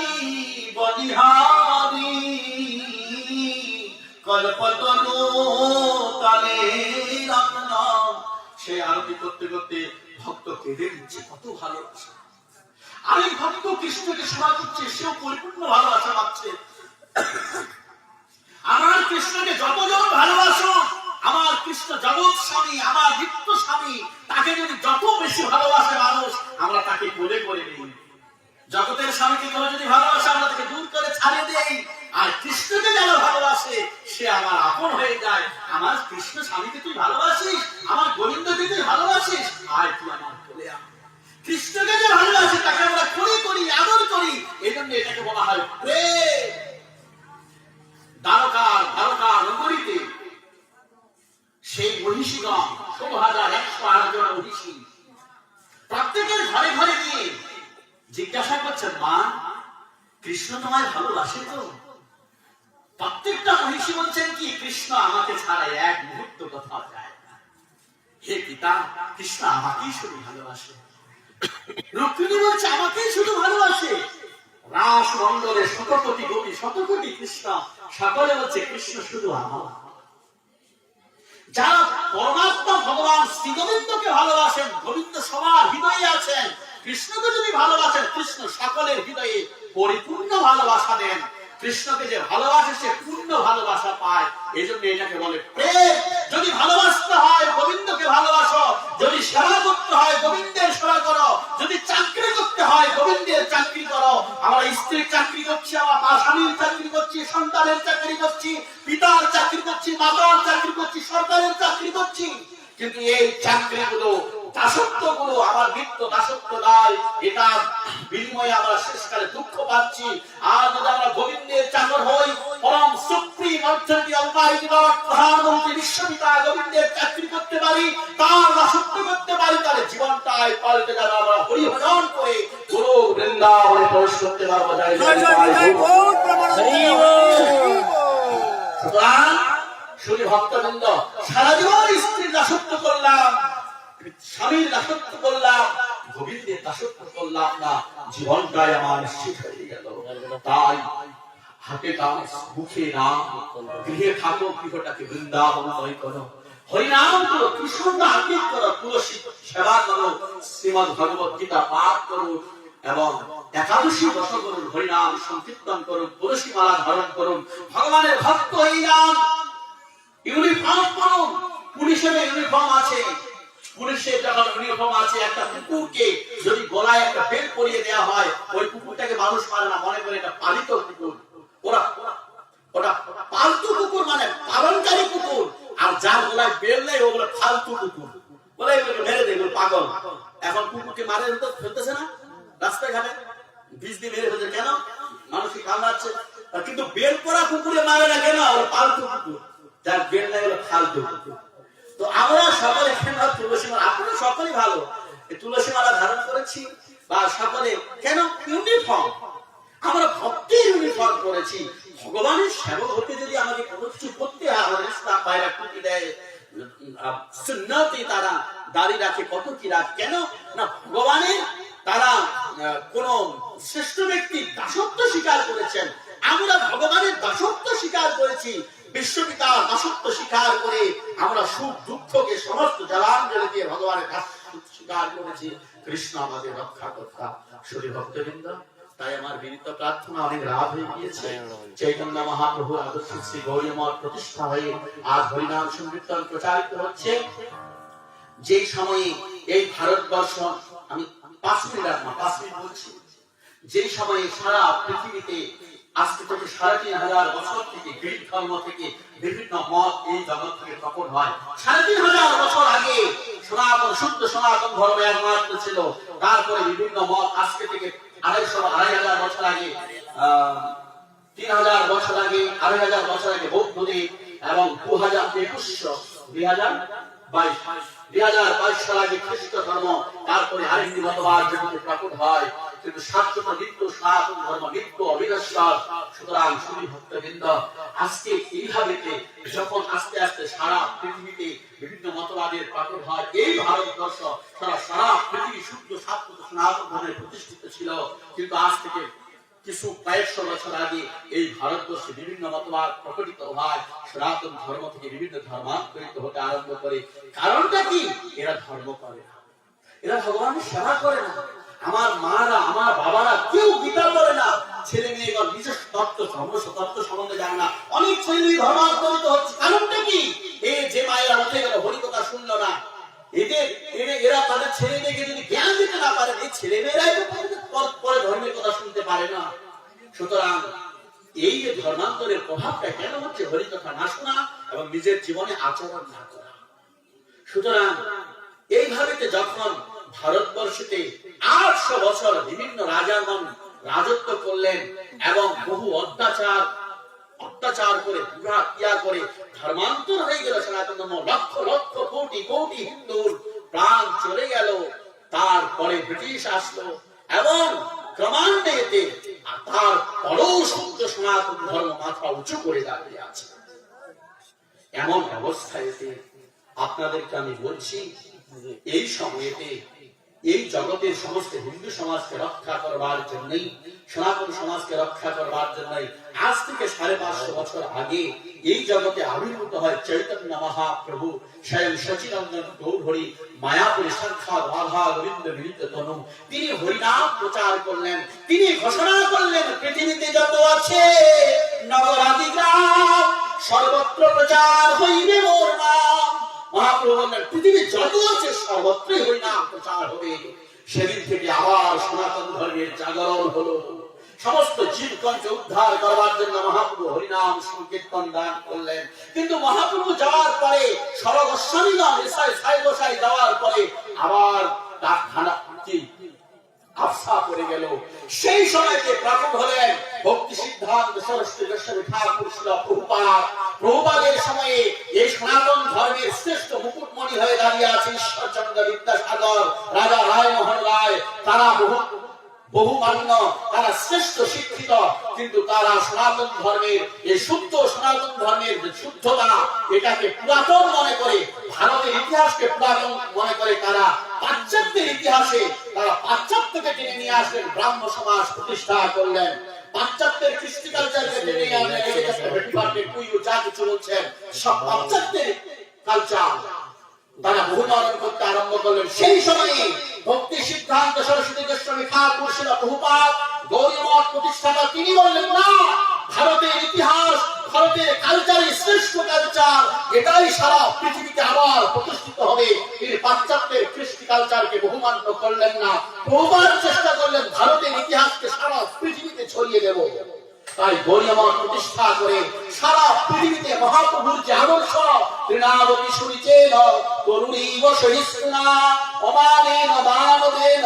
বলিহারি, কল্পতরু তালে রত্ন। সে আরতি করতে করতে ভক্ত কেঁদে দিচ্ছে, কত ভালোবাসা। আমি ভক্ত কৃষ্ণকে সেবা করছে, সেও পরিপূর্ণ ভালোবাসা পাচ্ছে। আমার কৃষ্ণকে যতজন ভালোবাসো, আমার কৃষ্ণ জগৎ স্বামী, আমার নিত্য স্বামী, তাকে যদি যত বেশি ভালোবাসে মানুষ, আমরা তাকে কোলে করে নিই। জগতের স্বামীকে কেউ যদি ভালোবাসে, আমরা তাকে দূর করে ছাড়িয়ে দেই। আর কৃষ্ণকে যারা ভালোবাসে, সে আমার আপন হয়ে যায়। আমার কৃষ্ণ স্বামীকে তুই ভালোবাসিস, আমার গোবিন্দকে তুই ভালোবাসিস, আর তুই আমার কোলে আয়। কৃষ্ণকে যে ভালোবাসে তাকে আমরা করি করি, আদর করি, এই জন্য এটাকে বলা হয় প্রেম। দ্বারকা নগরীতে সেই মহিষীগণ 16,108 জন মহিষী, প্রত্যেকের ঘরে ঘরে গিয়ে জিজ্ঞাসা করছেন, মা কৃষ্ণ তোমায় ভালোবাসে তো? প্রত্যেকটা মহিষী বলছেন কি, কৃষ্ণ আমাকে ছাড়া এক মুহূর্ত কোথাও যায় না। হে পিতা, কৃষ্ণ আমাকেই শুধু ভালোবাসে। রুক্মিণী বলছে, আমাকেই শুধু ভালোবাসে। রাস মণ্ডলে শত কোটি গোপী, শত কোটি কৃষ্ণ, সকলে বলছে কৃষ্ণ শুধু আমার। যারা পরমাত্মা ভগবান শ্রী গোবিন্দকে ভালোবাসেন, গোবিন্দ সবার হৃদয়ে আছেন, কৃষ্ণকে যদি ভালোবাসেন, কৃষ্ণ সকলের হৃদয়ে পরিপূর্ণ ভালোবাসা দেন। কৃষ্ণকে যে ভালোবাসে সে পূর্ণ ভালোবাসা পায়, এই জন্য এটাকে বলে প্রেম। যদি ভালোবাসতে হয় গোবিন্দকে ভালোবাসো, যদি সেবা করতে হয় গোবিন্দের সেবা করো, যদি চাকরি করতে হয় গোবিন্দের চাকরি করো। আমরা স্ত্রীর চাকরি করছি, আমার স্বামীর চাকরি করছি, সন্তানের চাকরি করছি, পিতার চাকরি করছি, মাতার চাকরি করছি, সরকারের চাকরি করছি, কিন্তু এই চাকরিগুলো, দাসত্বগুলো আমার নিত্য দাসত্ব নয়। এটা বিনিময়ে আমরা শেষকালে দুঃখ পাচ্ছি। আর যদি আমরা গোবিন্দের চাকর হই, পরম সুপ্রিম অথরিটি অলমাইটি গড, প্রধানমন্ত্রী বিশ্বপিতা গোবিন্দের চাকরি করতে পারি, তার দাসত্ব করতে পারি, তাহলে জীবনটাই পাল্টে যাবে। আমরা হরি ভজন করে গুরু বৃন্দাবনে প্রবেশ করতে পারবো। জয় জয় সুতরাং শুনি ভক্তবৃন্দ, সারা জীবন স্ত্রীর দাসত্ব করলাম, স্বামীর দাসত্ব করলাম, গোবিন্দের দাসত্ব করলাম না, জীবনটাই আমার নিশ্চিত হয়ে গেল। তাই হাতে কাজ, মুখে নাম, গৃহে থাকো, গৃহটাকে বৃন্দাবনময় করো, হরিনাম করো, কৃষ্ণ আঙ্কিত করো, তুলসী সেবা করো, শ্রীমদ ভগবত গীতা পাঠ করো, এবং একাদশী ব্রত করুন, হরিনাম সংকীর্তন করুন, তুলসী মালা ধারণ করুন, ভগবানের ভক্ত হয়ে যান। ইউনিফর্ম পরুন, পুলিশের ইউনিফর্ম আছে, পুলিশের যখন ইউনিফর্ম আছে, একটা কুকুরকে যদি গলায় একটা বেল্ট পরিয়ে দেওয়া হয়, ওই কুকুরটাকে মানুষ মারে না, মনে করে এটা পালিত কুকুর। ওটা পালতু কুকুর, মানে পালনকারী কুকুর। আর যার গলায় বেল্ট নেই ওগুলো ফালতু কুকুর, বলে এগুলোকে মেরে দেয়, পাগল। এখন কুকুরকে মারে ফেলতেছে না রাস্তাঘাটে, বিষ দিয়ে মেরে ফেলছে, কেন? মানুষকে কামড়াচ্ছে। কিন্তু বেল্ট পরা কুকুরে মারে না, কেন? ওরা পালতু কুকুর, যার বেল্ট নেই ওগুলো ফালতু কুকুর। তো আমরা সকলে তুলসী মালা, আপনারা সকলেই ভালো তুলসী মালা ধারণ করেছি, বা সকলে কেন ইউনিফর্ম, আমরা ভক্তির ইউনিফর্ম করেছি। ভগবানের সেবক হতে যদি আমাকে কোনো কিছু করতে হয়, আমাদের ইসলাম ভাইরা টুপি দেয়, সুন্নতে তারা দাড়ি রাখে, কত কি রাখে, কেন না? ভগবানের তারা শ্রেষ্ঠ ব্যক্তি দাসত্ব স্বীকার করেছেন, আমরা ভগবানের দাসত্ব স্বীকার করেছি, বিশ্বপিতা দাসত্ব স্বীকার করে আমরা সুখ দুঃখকে সমস্ত জলাঞ্জলি দিয়ে ভগবানের দাসত্ব স্বীকার করেছি। কৃষ্ণ আমাদের রক্ষা কর্তা। শুধু ভক্তবৃন্দ, তাই আমার বিনীত প্রার্থনা অনেক রাত হয়ে গিয়েছে। চৈতন্য মহাপ্রভু আদর্শ শ্রী গৌরীমঠ প্রতিষ্ঠা হয়ে আজ হরিনাম সংকীর্তন প্রচারিত হচ্ছে। যে সময়ে এই ভারতবর্ষ, আমি 5 মিনিট বলছি, যে সময়ে সারা পৃথিবীতে আজকে থেকে 3,500 বছর থেকে গ্রিক ধর্ম থেকে বিভিন্ন মত এই জগৎ থেকে প্রকট হয়। 3,500 বছর আগে সনাতন শুদ্ধ সনাতন ধর্ম একমাত্র ছিল। তারপরে বিভিন্ন মত আজকে থেকে 2,500 বছর আগে, 3,000 বছর আগে, 2,500 বছর আগে বৌদ্ধদের, এবং 2022 সাল আগে খ্রিস্ট ধর্ম, তারপরে আরেকটি মতবাদ জগতে প্রকট হয়। কিন্তু শাশ্বত নিত্য সনাতন ধর্ম নিত্য অবিনশ্বর। সুতরাং শুধু ভক্তবৃন্দ, আজকে এইভাবে যখন আস্তে আস্তে সারা পৃথিবীতে বিভিন্ন মতবাদের প্রকট হয়, এই ভারতবর্ষ সারা পৃথিবী শুদ্ধ শাশ্বত সনাতন ধর্মে প্রতিষ্ঠিত ছিল। কিন্তু আজ থেকে কিছু কয়েকশো বছর আগে এই ভারতবর্ষে বিভিন্ন মতবাদ প্রকটিত হয়, সনাতন ধর্ম থেকে বিভিন্ন ধর্মান্তরিত হতে আরম্ভ করে। কারণটা কি? এরা ধর্ম করে না, এরা ভগবানের সেবা করে না। আমার মারা, আমার বাবারা কেউ গীতা করে না, ছেলে মেয়েগণ বিশেষ তত্ত্ব তত্ত্ব সম্বন্ধে জানে না। অনেক ছেলে ধর্মান্তরিত হচ্ছে। কারণটা কি? এই যে মায়েরা উঠে গেল, হরিকথা শুনলো না, এরা তাদের ছেলে মেয়েকে যদি জ্ঞান দিতে না পারে, এই ছেলে মেয়েরাই পরে ধর্মের কথা শুনতে পারে না। সুতরাং এই যে ধর্মান্তরের প্রভাবটা কেন হচ্ছে? হরিকথা না শোনা এবং নিজের জীবনে আচরণ না করা। সুতরাং এইভাবে যখন ভারতবর্ষে 800 বছর বিভিন্ন রাজাগণ রাজত্ব করলেন এবং বহু অত্যাচার করে ক্রিয়া করে ধর্মান্তর হয়ে গেল সনাতন ধর্ম, লক্ষ লক্ষ কোটি কোটি হিন্দুর প্রাণ চলে গেল। তারপরে ব্রিটিশ আসলো এবং ক্রমান্বয়ে তার পরও শুদ্ধ সনাতন ধর্ম মাথা উঁচু করে দাঁড়িয়ে আছে। এমন অবস্থায় আপনাদেরকে আমি বলছি, এই সময়েতে এই জগতের সমস্ত হিন্দু সমাজকে রক্ষা করবার জন্যই, সনাতন সমাজকে রক্ষা করবার জন্যই আজ থেকে 550 বছর আগে এই জগতে আবির্ভূত হয় চৈতন্য মহাপ্রভু স্বয়ং সচিদানন্দ গৌরহরি মায়াপুরী সাক্ষাৎ রাধা গোবিন্দ মিলিত তনু। তিনি হরিনাম প্রচার করলেন, তিনি ঘোষণা করলেন, পৃথিবীতে যত আছে নগরাদি গ্রাম সর্বত্র প্রচার হইবে মোর নাম। মহাপ্রভু বললেন, পৃথিবী যত আছে সর্বত্রই হরিনাম প্রচার হবে। সেদিন থেকে আবার সনাতন ধর্মের জাগরণ হলো। সমস্ত জীবগণকে উদ্ধার করবার জন্য মহাপ্রভু হরিনাম সংকীর্তন দান করলেন। কিন্তু মহাপ্রভু যাওয়ার পরে সরগোস্বামীগণ সাই গোসাই যাওয়ার পরে আবার তার খানা কি আফসা পড়ে গেল। সেই সময়তে প্রকট হলেন ভক্তি সিদ্ধান্ত সরস্বতী গোস্বামী ঠাকুর শ্রীল প্রভুপাদ। প্রভুপাদের সময়ে এই সনাতন ধর্মের শ্রেষ্ঠ মুকুটমণি হয়ে দাঁড়িয়ে আছে ঈশ্বরচন্দ্র বিদ্যাসাগর, রাজা রায়মোহন রায়। তারা বহুমান্য, তারা শ্রেষ্ঠ শিক্ষিত, কিন্তু তারা সনাতন ধর্মের এই শুদ্ধ সনাতন ধর্মের যে শুদ্ধতা, এটাকে পুরাতন মনে করে, ভারতের ইতিহাসকে পুরাতন মনে করে তারা পাশ্চাত্যের ইতিহাসে, তারা পাশ্চাত্যকে টেনে নিয়ে আসলেন, ব্রাহ্ম সমাজ প্রতিষ্ঠা করলেন। পাশ্চাত্যের কৃষ্টি কালচারকে টেনে নিয়ে আনলেন, যা কিছু বলছেন সব পাশ্চাত্যের কালচার তারা বহুমানন করতে আরম্ভ করলেন। সেই সময়ে ভক্তি সিদ্ধান্ত সরস্বতী গোস্বামী ঠাকুর শ্রীল প্রভুপাদ গৌরীমঠ প্রতিষ্ঠাতা, তিনি বললেন, না, ভারতের ইতিহাস, ভারতের কালচার শ্রেষ্ঠ কালচার, এটাই সারা পৃথিবীতে আবার প্রতিষ্ঠিত হবে। তিনি পাশ্চাত্যের কৃষ্টি কালচারকে বহুমান্য করলেন না, প্রভুপাদ চেষ্টা করলেন ভারতের ইতিহাসকে সারা পৃথিবীতে ছড়িয়ে দেব। তাই গৌরীমঠ প্রতিষ্ঠা করে সারা পৃথিবীতে মহাপ্রভুর যে আদর্শ, তৃণাবতী শুনিচেন তরুণীব সহিষ্ণুনা অমানেন দানবেন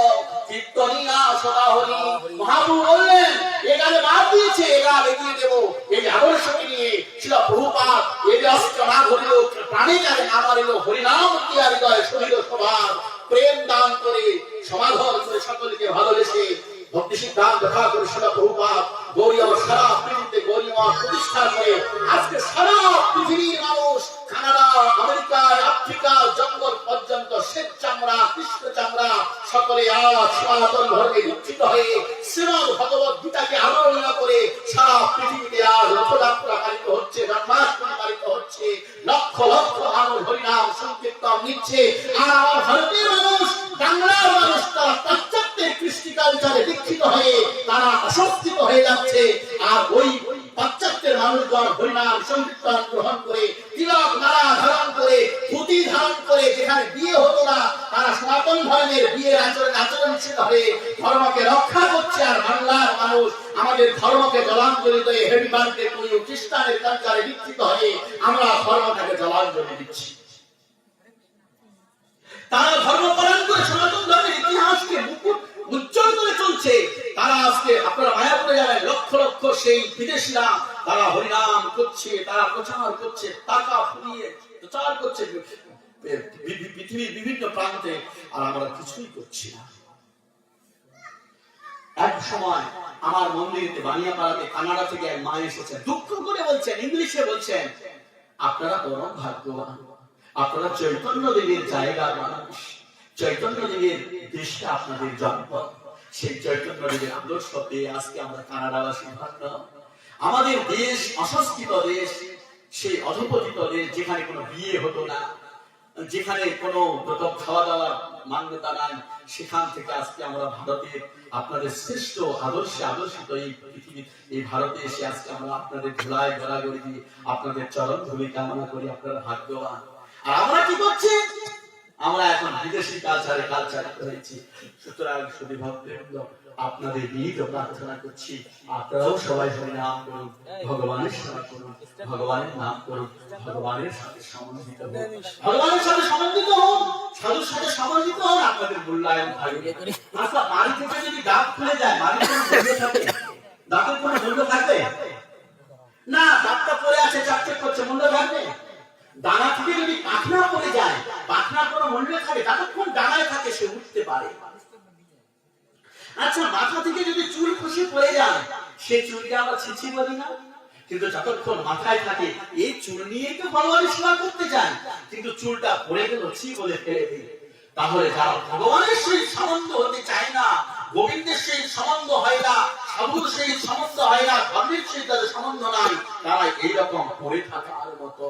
কীর্তনীয়া সদা হরি। মহাপ্রভু বললেন, এখানে বাদ দিয়েছে, এগাল এগিয়ে দেব। এই আদর্শকে নিয়ে ছিল প্রভুপাদ, এই অস্ত্র না ধরিল, প্রাণী কারে না মারিল, হরিনাম দিয়া হৃদয় শরীর সবার প্রেম দান করে সমাধর করে সকলকে ভালোবেসে ভক্তি সিদ্ধান্ত ঠাকুর শ্রীল প্রভুপাদ গৌরীমঠ সারা পৃথিবীতে গৌরীমঠ প্রতিষ্ঠা করে আজকে সারা পৃথিবীর মানুষ কানাডা, আমেরিকা, আফ্রিকা, জঙ্গল পর্যন্ত শ্বেত চামড়া, কৃষ্ণ চামড়া সকল ফলে আজ সনাতন ধর্মে দীক্ষিত হয়ে শ্রীমদ্ ভগবত গীতাকে আলোচনা করে সারা পৃথিবীতে আজ রথযাত্রা পালিত হচ্ছে, জন্মাষ্টমী পালিত হচ্ছে, লক্ষ লক্ষ মানুষ হরিনাম সংকীর্তন নিচ্ছে। আর আমার ভারতের মানুষ, বাংলার মানুষ তারা পাশ্চাত্যের কৃষ্টি কালচারে দীক্ষিত হয়ে তারা অশিক্ষিত হয়ে যাচ্ছে। আর ওই পাশ্চাত্যের মানুষগণ হরিনাম সংকীর্তন গ্রহণ করে, তিলক মালা ধারণ করে, ধুতি ধারণ করে, যেখানে বিয়ে হতো না তারা সনাতন ধর্মের বিয়ের আচরণশীল হয়ে ধর্মকে রক্ষা করছে। আর বাংলার মানুষ আমাদের ধর্মকে জলাঞ্জলি দিয়ে হেভি বার্থডে করে খ্রিস্টানের কালচারে দীক্ষিত হয়ে আমরা ধর্মটাকে জলাঞ্জলি দিচ্ছি। তারা ধর্ম পালন করে সনাতন ধর্মের ইতিহাসকে উজ্জ্বল করে চলছে। তারা আজকে আপনারা মায়াপুরে যাবেন, লক্ষ লক্ষ সেই বিদেশিরা তারা হরিনাম করছে, তারা প্রচার করছে, টাকা ফুরিয়ে প্রচার করছে পৃথিবীর বিভিন্ন প্রান্তে, আর আমরা কিছুই করছি না। এক সময় আমার মন্দিরেতে বানিয়াপাড়াতে কানাডা থেকে এক মা এসেছেন, দুঃখ করে বলছেন, ইংলিশে বলছেন, আপনারা পরম ভাগ্যবান, আপনারা চৈতন্য দেবের জায়গার মানুষ, চৈতন্য দেবের দেশটা আপনাদের জন্ম, সেই চৈতন্য দেবের আদর্শ পেয়ে আজকে আমরা কানাডাবাসী ভাগ্য। আমাদের দেশ অসংস্কৃত দেশ, সেই অধপতিত দেশ, যেখানে কোনো বিয়ে হতো না, যেখানে কোনো খাওয়া দাওয়ার মান্যতা নাই, সেখান থেকে আজকে আমরা ভারতের আপনাদের শ্রেষ্ঠ আদর্শে আদর্শিত এই পৃথিবী, এই ভারতে এসে আজকে আমরা আপনাদের ধুলায় গড়াগড়ি দিয়ে আপনাদের চরণ ধুলি কামনা করি, আপনারা ভাগ্যবান। আর আমরা কি করছি? আমরা এখন বিদেশি কালচারে হয়েছি। সুতরাং শুধু ভক্তবৃন্দ, আপনাদের বিনীত প্রার্থনা করছি, আপনারাও সবাই হরিনাম করুন, ভগবানের সেবা করুন, ভগবানের নাম করুন, ভগবানের সাথে সম্বন্ধিত হন, ভগবানের সাথে সম্বন্ধিত হন, সাধুর সাথে সম্বন্ধিত হন, আপনাদের মূল্যায়ন থাকবে। আচ্ছা, বাড়ি থেকে যদি দাঁত খুলে যায়, বাড়ির কোনো মূল্য থাকে? দাঁতের কোনো মূল্য থাকবে না? দাঁতটা পড়ে আছে, চাকচক করছে, মূল্য থাকবে? ডানা থেকে যদি পাখনা পড়ে যায়, পাখনার কোনো মূল্য থাকে? যতক্ষণ ডানায় থাকে সে উঠতে পারে। আচ্ছা, মাথা থেকে যদি চুল খসে পড়ে যায়, সে চুলকে আমরা ছিছি বলি না? কিন্তু যতক্ষণ মাথায় থাকে, এই চুল নিয়ে তো ভগবানের সেবা করতে চায়, কিন্তু চুলটা পড়ে গেল ছি বলে ফেলে দিই। তাহলে যারা ভগবানের সহিত সম্বন্ধ হতে চায় না, গোবিন্দের সহিত সম্বন্ধ হয় না, সাধুর সহিত সম্বন্ধ হয় না, ধর্মের সহিত তাদের সম্বন্ধ নাই, তারা এইরকম পড়ে থাকার মতো।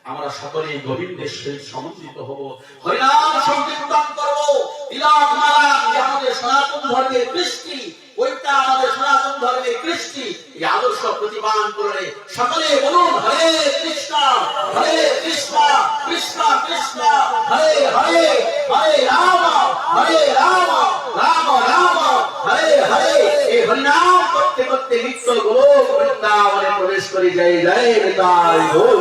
আমরা সকলে গোবিন্দের সহিত সম্বন্ধিত হব, হরিনাম সংকীর্তন করব, তিলক মালা, আমাদের সনাতন ধর্মের কৃষ্টি, ওইটা আমাদের সনাতন ধর্মের কৃষ্টি, এই আদর্শ প্রতিপাদন করে সকলে বলুন হরে কৃষ্ণ, হরে কৃষ্ণ, কৃষ্ণ কৃষ্ণ, হরে হরে, হরে রাম, হরে রাম, রাম রাম, হরে হরে। এই হরিনাম করতে করতে নিত্য গোলোক বৃন্দাবনে প্রবেশ করি। জয় জয় নিতাই গৌর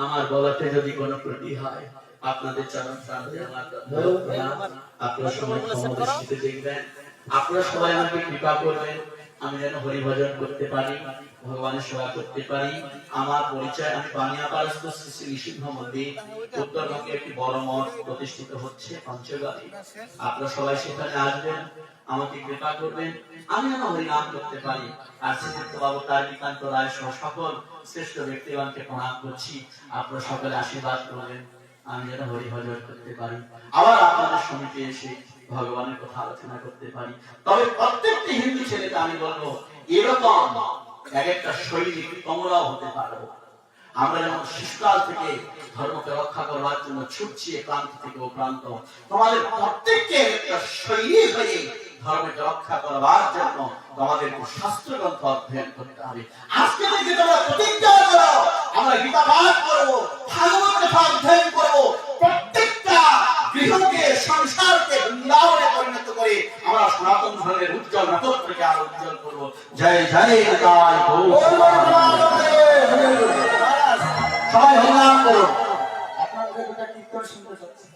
আমার বলাতে যদি কোনো ত্রুটি হয়, আপনাদের চরণ প্রান্তে আপনারা সবাই ক্ষমাদৃষ্টিতে দেখবেন, আপনারা সবাই আমাকে কৃপা করবেন, আমি যেন হরিভজন করতে পারি, ভগবানের সেবা করতে পারি। আমার পরিচয়, আমি বানিয়াপাড়াস্থ শ্রী শ্রী নৃসিংহ মন্দির, উত্তরবঙ্গে একটি বড় মঠ প্রতিষ্ঠিত হচ্ছে পঞ্চগড়ে। আপনারা সবাই সেখানে আসবেন, আমাকে কৃপা করবেন, আমি যেন হরিনাম করতে পারি। আর শ্রীযুক্ত বাবু তারিকান্ত রায় সহ সকল শ্রেষ্ঠ ব্যক্তিগণকে প্রণাম করছি, আপনারা সকলে আশীর্বাদ করবেন, আমি যেন হরিভজন করতে পারি, আবার আপনাদের সমিতি এসে ভগবানের কথা আলোচনা করতে পারি। তবে প্রত্যেকটি হিন্দু ছেলেকে আমি বলবো, এরকম এক একটা শৈলী তোমরাও হতে পারো। আমরা যেমন শিশুকাল থেকে ধর্মকে রক্ষা করবার জন্য ছুটছি এ প্রান্ত থেকে ও প্রান্ত, তোমাদের প্রত্যেককে একটা শৈলী হয়ে ধর্মকে রক্ষা করবার জন্য তোমাদের শাস্ত্র গ্রন্থ অধ্যয়ন করতে হবে। আজকে থেকে তোমরা প্রতিজ্ঞা করো, আমরা গীতা পাঠ করবো, ভাগবত কথা অধ্যয়ন করবো, প্রত্যেকটা গৃহকে, সংসারকে বৃন্দাবনে পরিণত করে আমরা সনাতন ধর্মের উজ্জ্বল নক্ষত্রকে আরো উজ্জ্বল করবো। জয় জয় নিতাই গৌর। সবাই হরিনাম করুন। আপনাদের কীর্তন শুনতে চাচ্ছি।